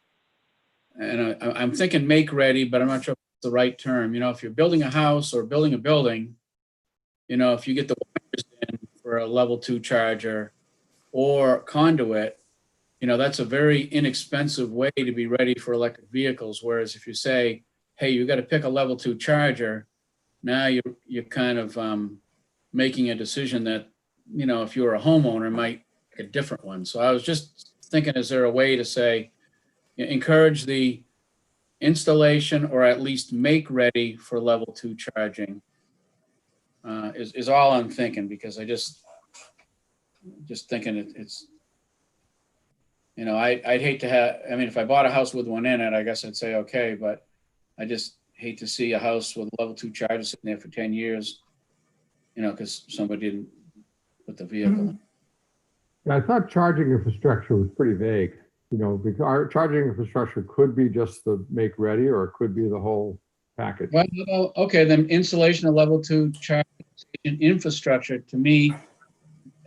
and I'm thinking make ready, but I'm not sure if it's the right term. If you're building a house or building a building, if you get the wires in for a level 2 charger or conduit, that's a very inexpensive way to be ready for electric vehicles. Whereas if you say, hey, you got to pick a level 2 charger, now you're kind of making a decision that, if you're a homeowner, might make a different one. So I was just thinking, is there a way to say, encourage the installation or at least make ready for level 2 charging is all I'm thinking, because I just thinking it's, I'd hate to have, if I bought a house with one in it, I guess I'd say, okay, but I just hate to see a house with level 2 charger sitting there for 10 years, because somebody didn't put the vehicle in. Yeah, I thought charging infrastructure was pretty vague. Because our charging infrastructure could be just the make ready, or it could be the whole package. Well, okay, then installation of level 2 charging infrastructure, to me,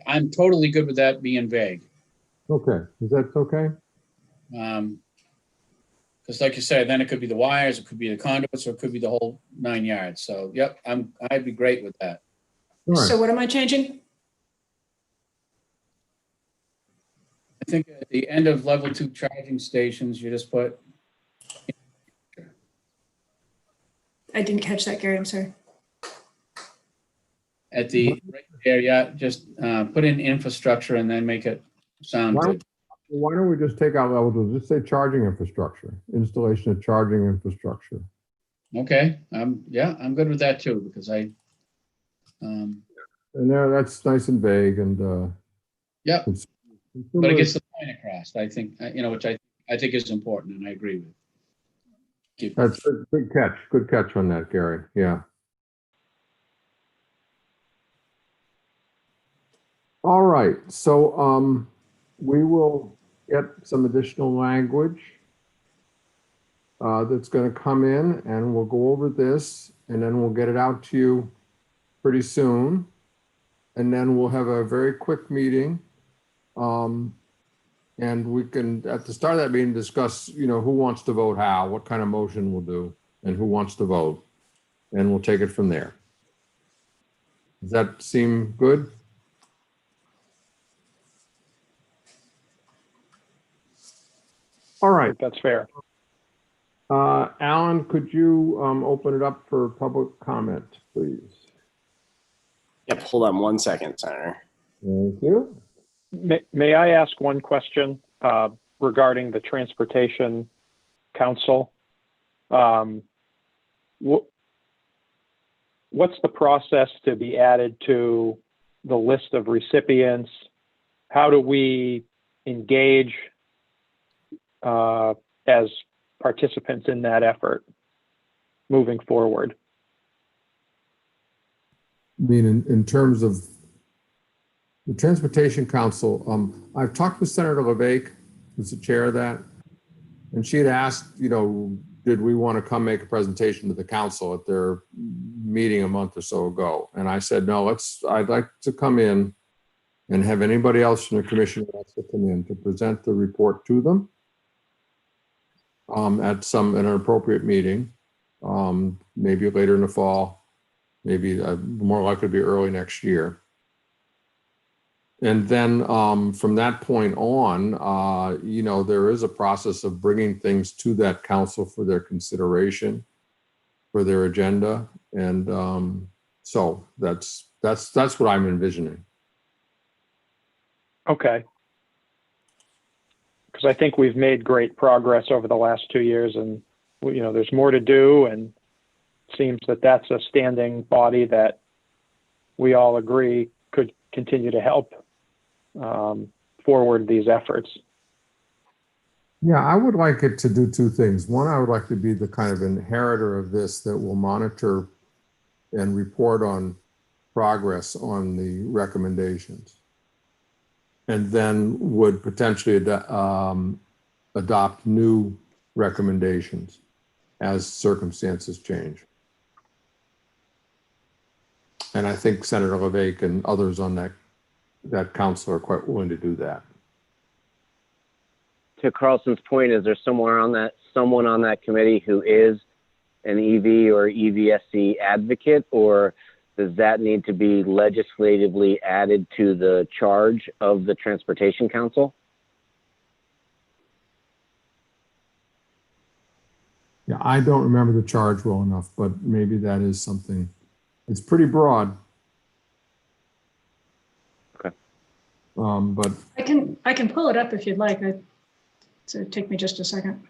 I'm totally good with that being vague. Okay, is that okay? Because like you said, then it could be the wires, it could be the conduits, or it could be the whole 9 yards. So, yep, I'd be great with that. All right. So what am I changing? I think at the end of level 2 charging stations, you just put. I didn't catch that, Gary. I'm sorry. at the, right there, yeah, just put in infrastructure and then make it sound Why good. don't we just take out level two, just say charging infrastructure, installation of charging infrastructure. Okay, yeah, I'm good with that too, because And there, that's nice and vague and, yeah, cons- but it consumers- gets the point across, I think, which I think is important, and I agree with. Keep- That's a good catch on that, Gary, yeah. All right, so we will get some additional language that's going to come in, and we'll go over this, and then we'll get it out to you pretty soon. And then we'll have a very quick meeting. And we can, at the start of that meeting, discuss, who wants to vote how, what kind of motion we'll do, and who wants to vote. And we'll take it from there. Does that seem good? All I right. think that's fair. Alan, could you open it up for public comment, please? Yep, hold on 1 second, Senator. Thank you. May I ask one question regarding the Transportation Council? What's the process to be added to the list of recipients? How do we engage as participants in that effort moving forward? I mean, in terms of the Transportation Council, I've talked with Senator LeBake, who's the chair of that, and she had asked, did we want to come make a presentation to the council at their meeting a month or so ago? And I said, no, I'd like to come in and have anybody else from the commission who wants to come in to present the report to them at an appropriate meeting, maybe later in the fall, maybe more likely to be early next year. And then from that point on, there is a process of bringing things to that council for their consideration, for their agenda. And so that's what I'm envisioning. Okay. Because I think we've made great progress over the last 2 years, and there's more to do, and it seems that that's a standing body that we all agree could continue to help forward these efforts. Yeah, I would like it to do two things. One, I would like to be the kind of inheritor of this that will monitor and report on progress on the recommendations, and then would potentially adopt new recommendations as circumstances change. And I think Senator LeBake and others on that council are quite willing to do that. To Carlson's point, is there someone on that committee who is an EV or EVSC advocate, or does that need to be legislatively added to the charge of the Transportation Council? Yeah, I don't remember the charge well enough, but maybe that is something. It's pretty broad. Okay. But I can pull it up if you'd like. So take me just a second.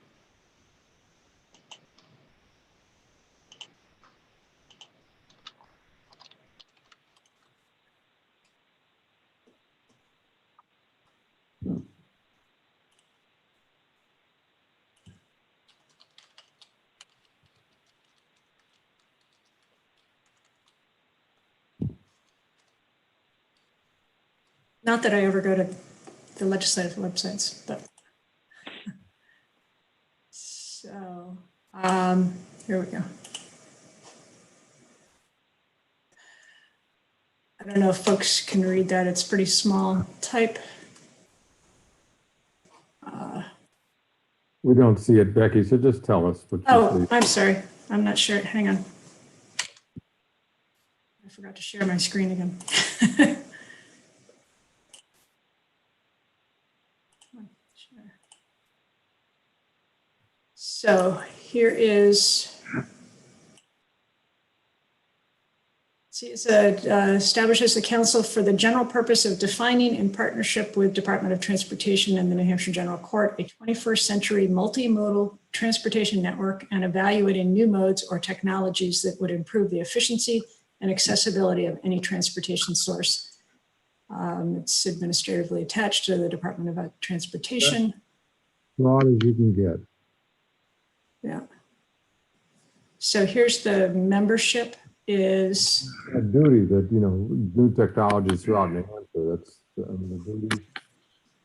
Not that I ever go to the legislative websites, but so here we go. I don't know if folks can read that. It's pretty small type. we don't see it, Becky, so just tell us what you Oh, see. I'm sorry. I'm not sure. Hang on. I forgot to share my screen again. So here is Establishes the council for the general purpose of defining, in partnership with Department of Transportation and the New Hampshire General Court, a 21st century multimodal transportation network and evaluating new modes or technologies that would improve the efficiency and accessibility of any transportation source. It's administratively attached to the Department of Transportation. Broad as you can get. Yeah. So here's the membership is. A duty that, you know, new technologies throughout New Hampshire, that's, the duty,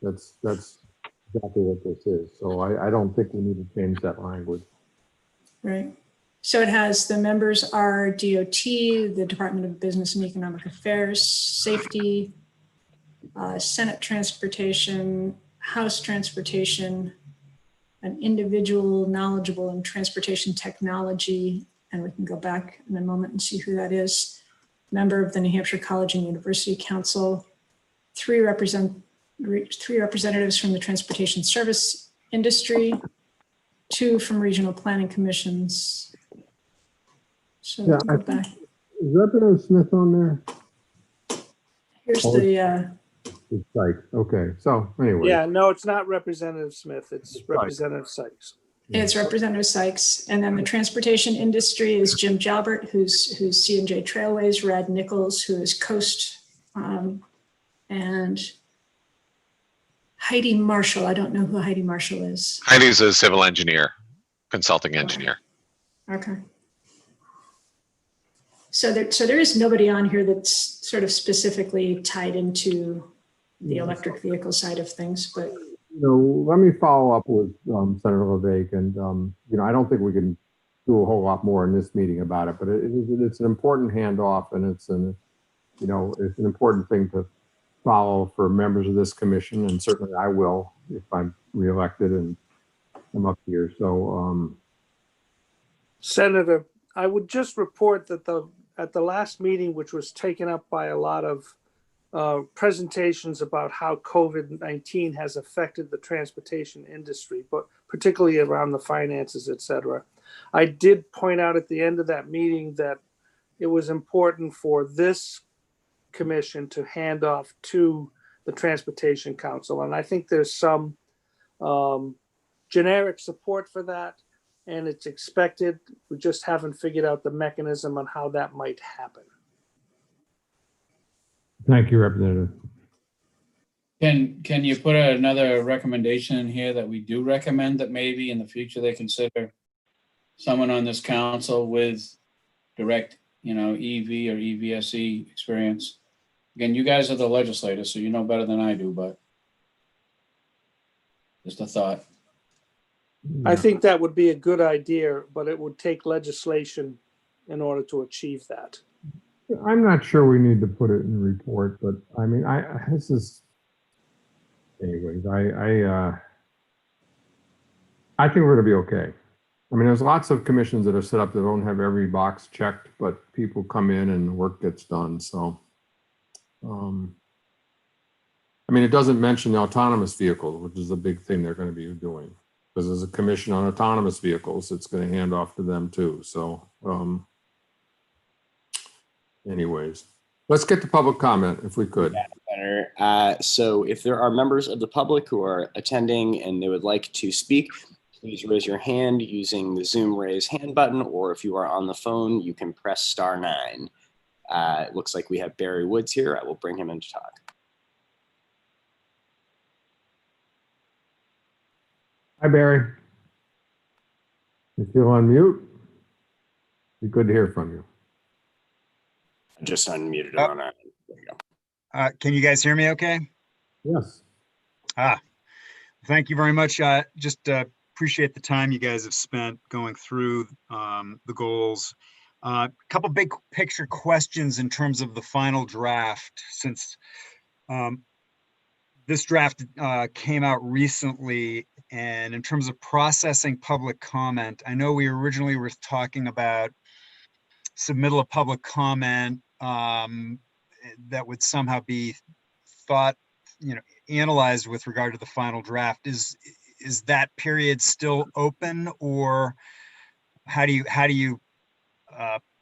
that's exactly what this is. So I don't think we need to change that language. Right. So it has the members are DOT, the Department of Business and Economic Affairs, Safety, Senate Transportation, House Transportation, an individual knowledgeable in transportation technology, and we can go back in a moment and see who that is. Member of the New Hampshire College and University Council, three representatives from the transportation service industry, 2 from regional planning commissions. So Yeah, go back. Is Representative Smith on there? Here's Oh, the, It's like, okay, so anyway. Yeah, no, it's not Representative Smith. It's Representative Sykes. it's Representative Sykes. And then the transportation industry is Jim Jalbert, who's C&J Trailways, Rad Nichols, who is Coast, and Heidi Marshall. I don't know who Heidi Marshall is. Heidi's a civil engineer, consulting engineer. Okay. So there is nobody on here that's sort of specifically tied into the electric vehicle side of things, but. You know, let me follow up with Senator LeVake, and you know, I don't think we can do a whole lot more in this meeting about it, but it's an important handoff, and it's an important thing to follow for members of this commission, and certainly I will if I'm reelected and I'm up here. So, Senator, I would just report that at the last meeting, which was taken up by a lot of presentations about how COVID-19 has affected the transportation industry, but particularly around the finances, et cetera. I did point out at the end of that meeting that it was important for this commission to hand off to the Transportation Council. And I think there's some generic support for that, and it's expected. We just haven't figured out the mechanism on how that might happen. thank you, Representative. Can you put another recommendation in here that we do recommend that maybe in the future they consider someone on this council with direct, EV or EVSE experience? Again, you guys are the legislators, so you know better than I do, but just a thought. I think that would be a good idea, but it would take legislation in order to achieve that. I'm not sure we need to put it in the report, but I mean, anyways, I think we're gonna be okay. I mean, there's lots of commissions that are set up that don't have every box checked, but people come in and the work gets done, so. I mean, it doesn't mention the autonomous vehicles, which is a big thing they're gonna be doing. Because there's a commission on autonomous vehicles, it's gonna hand off to them too, so. Anyways, let's get to public comment if we could. Better. So if there are members of the public who are attending and they would like to speak, please raise your hand using the Zoom raise hand button, or if you are on the phone, you can press *9. It looks like we have Barry Woods here. I will bring him in to talk. Hi, Barry. If you're on mute, be good to hear from you. I just unmuted him on that. There you go. Can you guys hear me okay? Yes. Thank you very much. Just appreciate the time you guys have spent going through the goals. A couple big picture questions in terms of the final draft, since this draft came out recently, and in terms of processing public comment, I know we originally were talking about submittal of public comment that would somehow be thought, analyzed with regard to the final draft. Is that period still open, or how do you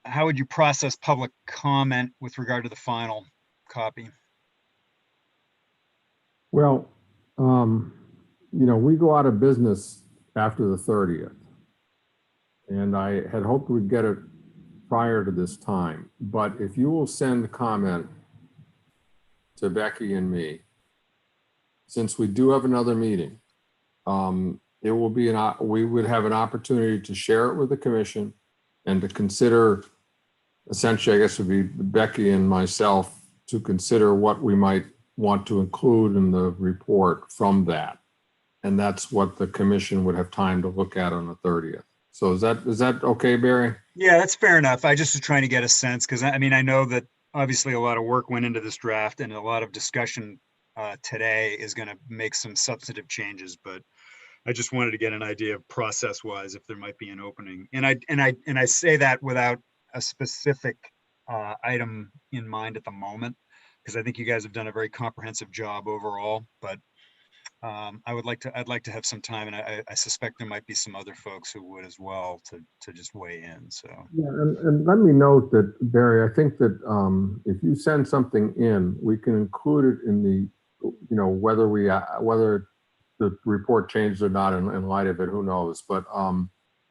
how would you process public comment with regard to the final copy? Well, we go out of business after the 30th. And I had hoped we'd get it prior to this time. But if you will send comment to Becky and me, since we do have another meeting, it will be we would have an opportunity to share it with the commission and to consider, essentially, I guess it would be Becky and myself to consider what we might want to include in the report from that. And that's what the commission would have time to look at on the 30th. So is that okay, Barry? Yeah, that's fair enough. I just was trying to get a sense because I know that obviously a lot of work went into this draft and a lot of discussion today is going to make some substantive changes, but I just wanted to get an idea of process-wise if there might be an opening. And I say that without a specific item in mind at the moment, because I think you guys have done a very comprehensive job overall. But I'd like to have some time, and I suspect there might be some other folks who would as well to just weigh in. So yeah, and let me note that, Barry, I think that if you send something in, we can include it in the, whether the report changed or not in light of it, who knows? But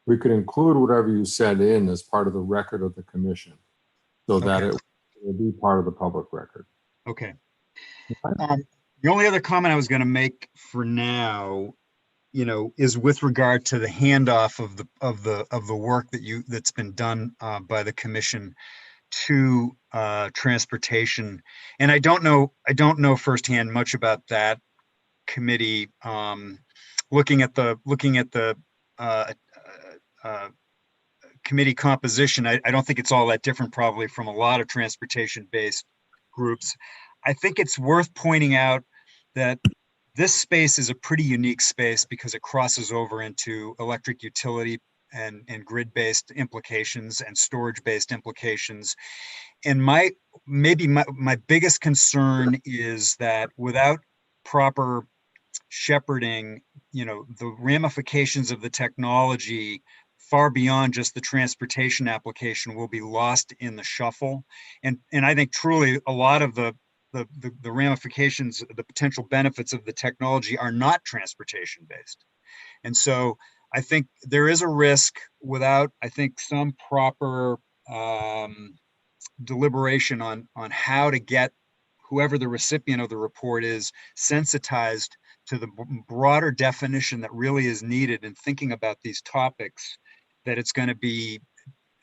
we could include whatever you said in as part of the record of the commission, so that it will be part of the public record. Okay. The only other comment I was going to make for now, is with regard to the handoff of the work that's been done by the commission to transportation. And I don't know firsthand much about that committee. Looking at the committee composition, I don't think it's all that different probably from a lot of transportation-based groups. I think it's worth pointing out that this space is a pretty unique space because it crosses over into electric utility and grid-based implications and storage-based implications. And my biggest concern is that without proper shepherding, the ramifications of the technology far beyond just the transportation application will be lost in the shuffle. And I think truly a lot of the ramifications, the potential benefits of the technology are not transportation based. And so I think there is a risk without, I think, some proper deliberation on how to get whoever the recipient of the report is sensitized to the broader definition that really is needed in thinking about these topics, that it's going to be,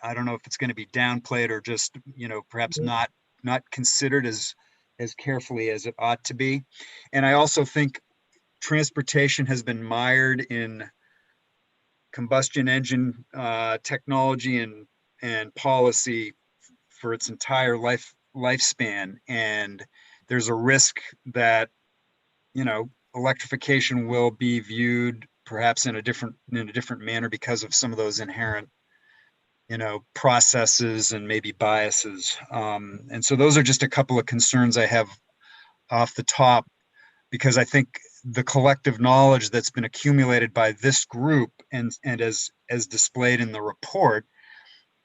I don't know if it's going to be downplayed or just, perhaps not considered as carefully as it ought to be. And I also think transportation has been mired in combustion engine technology and policy for its entire lifespan. And there's a risk that, electrification will be viewed perhaps in a different manner because of some of those inherent, processes and maybe biases. And so those are just a couple of concerns I have off the top, because I think the collective knowledge that's been accumulated by this group and as displayed in the report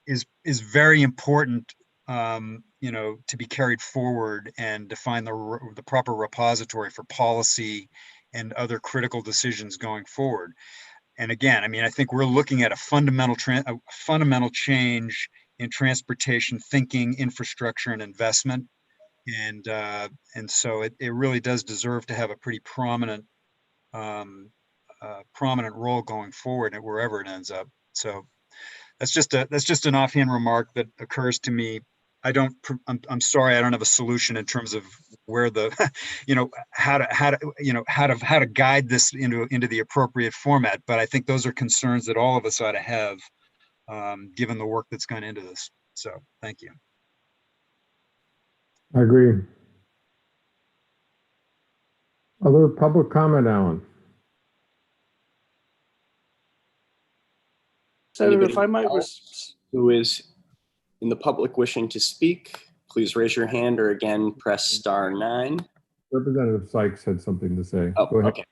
is very important, to be carried forward and define the proper repository for policy and other critical decisions going forward. And again, I think we're looking at a fundamental change in transportation thinking, infrastructure, and investment. And so it really does deserve to have a pretty prominent role going forward and wherever it ends up. So that's just an offhand remark that occurs to me. I'm sorry, I don't have a solution in terms of where the, how to guide this into the appropriate format. But I think those are concerns that all of us ought to have, given the work that's gone into this. So thank you. I agree. Other public comment, Alan? Senator, if I might, who is in the public wishing to speak, please raise your hand or again, press *9. Representative Sykes had something to say. Oh, go ahead. Okay.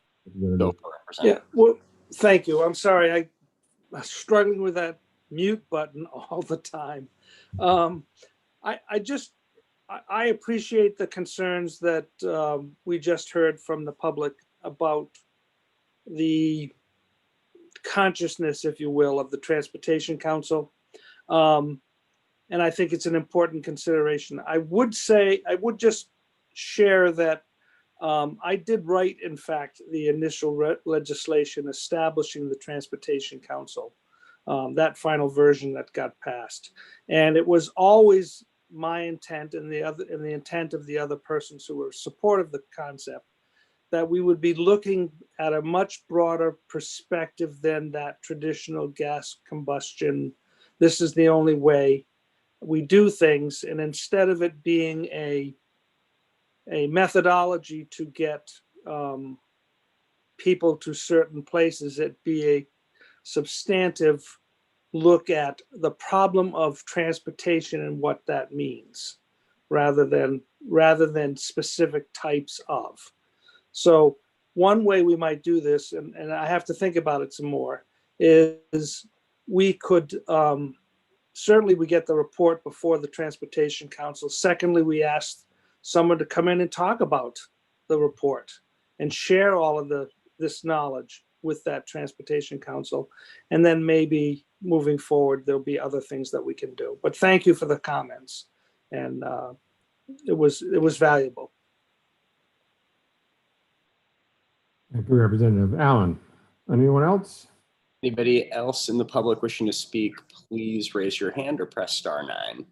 Go for it, yeah, well, thank you. I'm sorry. I'm struggling with that mute button all the time. I appreciate the concerns that we just heard from the public about the consciousness, if you will, of the Transportation Council. And I think it's an important consideration. I would just share that I did write, in fact, the initial legislation establishing the Transportation Council, that final version that got passed. And it was always my intent and the intent of the other persons who were supportive of the concept that we would be looking at a much broader perspective than that traditional gas combustion. This is the only way we do things. And instead of it being a methodology to get people to certain places, it be a substantive look at the problem of transportation and what that means, rather than specific types of. So one way we might do this, and I have to think about it some more, is we could certainly we get the report before the Transportation Council. Secondly, we ask someone to come in and talk about the report and share all of this knowledge with that Transportation Council. And then maybe moving forward, there'll be other things that we can do. But thank you for the comments. And it was valuable. Thank you, Representative Allen. Anyone else? Anybody else in the public wishing to speak, please raise your hand or press *9.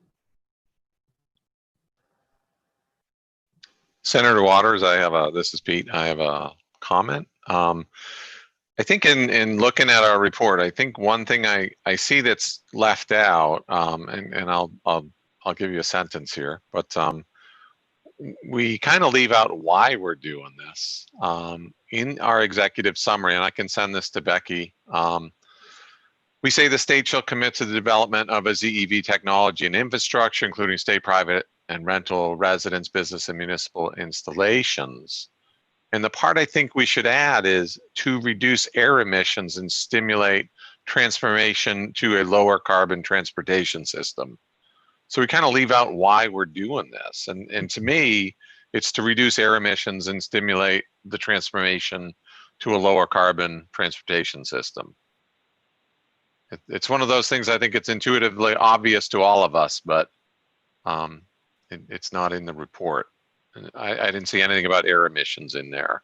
Senator Waters, this is Pete. I have a comment. I think in looking at our report, I think one thing I see that's left out, and I'll give you a sentence here, but we kind of leave out why we're doing this in our executive summary, and I can send this to Becky. We say the state shall commit to the development of a ZEV technology and infrastructure, including state, private, and rental, residence, business, and municipal installations. And the part I think we should add is to reduce air emissions and stimulate transformation to a lower carbon transportation system. So we kind of leave out why we're doing this. And to me, it's to reduce air emissions and stimulate the transformation to a lower carbon transportation system. It's one of those things, I think it's intuitively obvious to all of us, but it's not in the report. I didn't see anything about air emissions in there,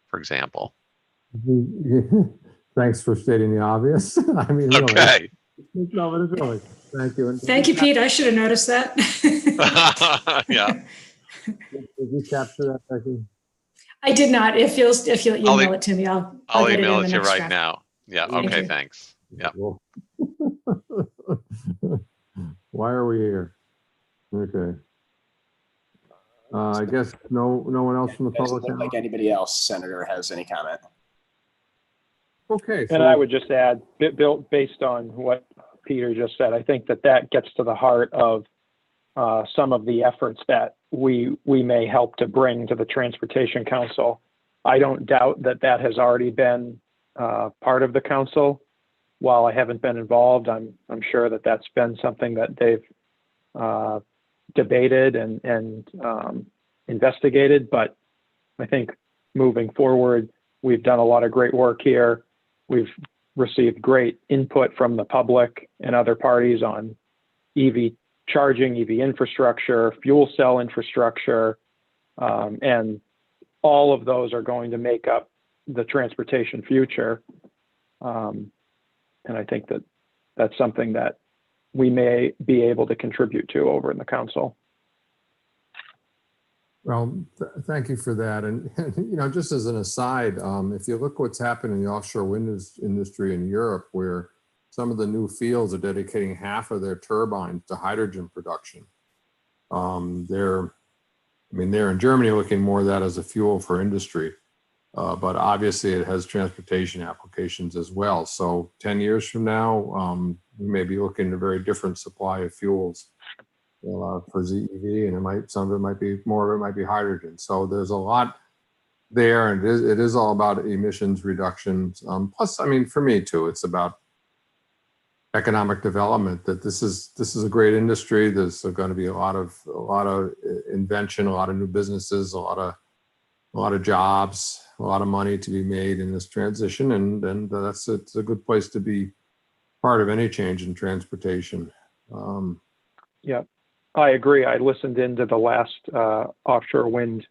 for example. Thanks for stating the obvious. I mean, really. Okay. No, but it's really. Thank you. Thank you, Pete. I should have noticed that. Yeah. Did you capture that, Becky? I did not. If you'll email it to me, I'll get email it it in to the you next right draft. now. Yeah. Thank Okay. you. Thanks. Yeah. Cool. Why are we here? Okay. I guess no one else from the public. Doesn't look like anybody else, Senator, has any comment. Okay. And I would just add, built based on what Peter just said, I think that gets to the heart of some of the efforts that we may help to bring to the Transportation Council. I don't doubt that has already been part of the council. While I haven't been involved, I'm sure that's been something that they've debated and investigated. But I think moving forward, we've done a lot of great work here. We've received great input from the public and other parties on EV charging, EV infrastructure, fuel cell infrastructure, and all of those are going to make up the transportation future. And I think that's something that we may be able to contribute to over in the council. Well, thank you for that. And just as an aside, if you look what's happened in the offshore wind industry in Europe, where some of the new fields are dedicating half of their turbines to hydrogen production. They're in Germany looking more at that as a fuel for industry, but obviously it has transportation applications as well. So 10 years from now, we may be looking at a very different supply of fuels for ZEV, and some of it might be, more of it might be hydrogen. So there's a lot there, and it is all about emissions reductions. Plus, for me too, it's about economic development, that this is a great industry. There's going to be a lot of invention, a lot of new businesses, a lot of jobs, a lot of money to be made in this transition, and it's a good place to be part of any change in transportation. Yeah, I agree. I listened into the last offshore wind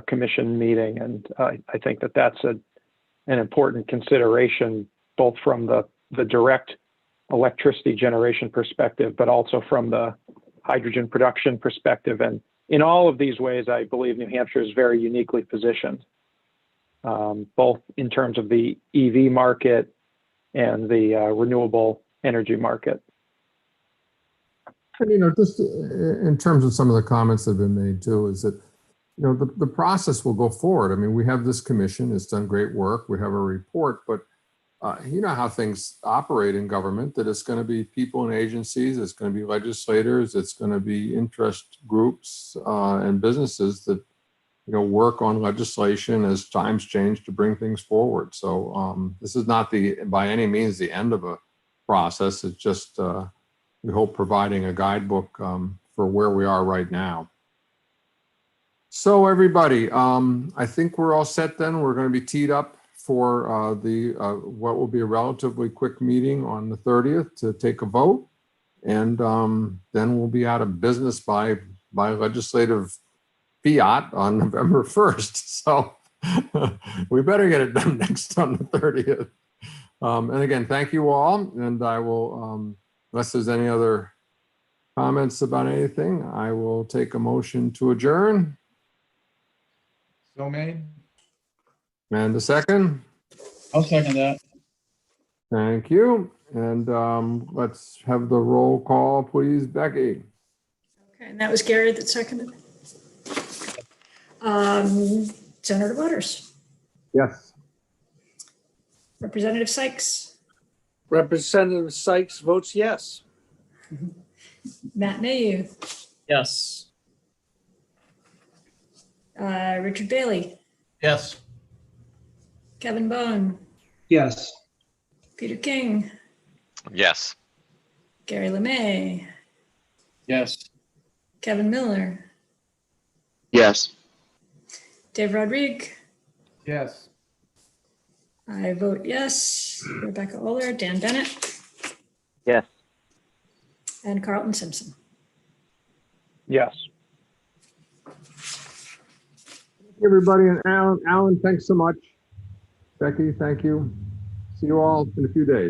commission meeting, and I think that that's an important consideration, both from the direct electricity generation perspective, but also from the hydrogen production perspective. And in all of these ways, I believe New Hampshire is very uniquely positioned, both in terms of the EV market and the renewable energy market. And, just in terms of some of the comments that have been made too, is that, the process will go forward. I mean, we have this commission, it's done great work. We have a report, but you know how things operate in government, that it's going to be people and agencies, it's going to be legislators, it's going to be interest groups and businesses that, work on legislation as times change to bring things forward. So this is not by any means the end of a process. It's just, we hope, providing a guidebook for where we are right now. So everybody, I think we're all set then. We're going to be teed up for what will be a relatively quick meeting on the 30th to take a vote. And then we'll be out of business by legislative fiat on November 1st. So we better get it done next on the 30th. And again, thank you all. And I will, unless there's any other comments about anything, I will take a motion to adjourn. So made. And a second. I'll second that. Thank you. And let's have the roll call, please, Becky. Okay, and that was Gary that seconded. Senator Waters. Yes. Representative Sykes. Representative Sykes votes yes. Matt Mayu. Yes. Richard Bailey. Yes. Kevin Bone. Yes. Peter King. Yes. Gary LeMay. Yes. Kevin Miller. Yes. Dave Rodrigue. Yes. I vote yes. Rebecca Oler, Dan Bennett, Yes. and Carlton Simpson. Yes. Everybody, and Alan, thanks so much. Becky, thank you. See you all in a few days.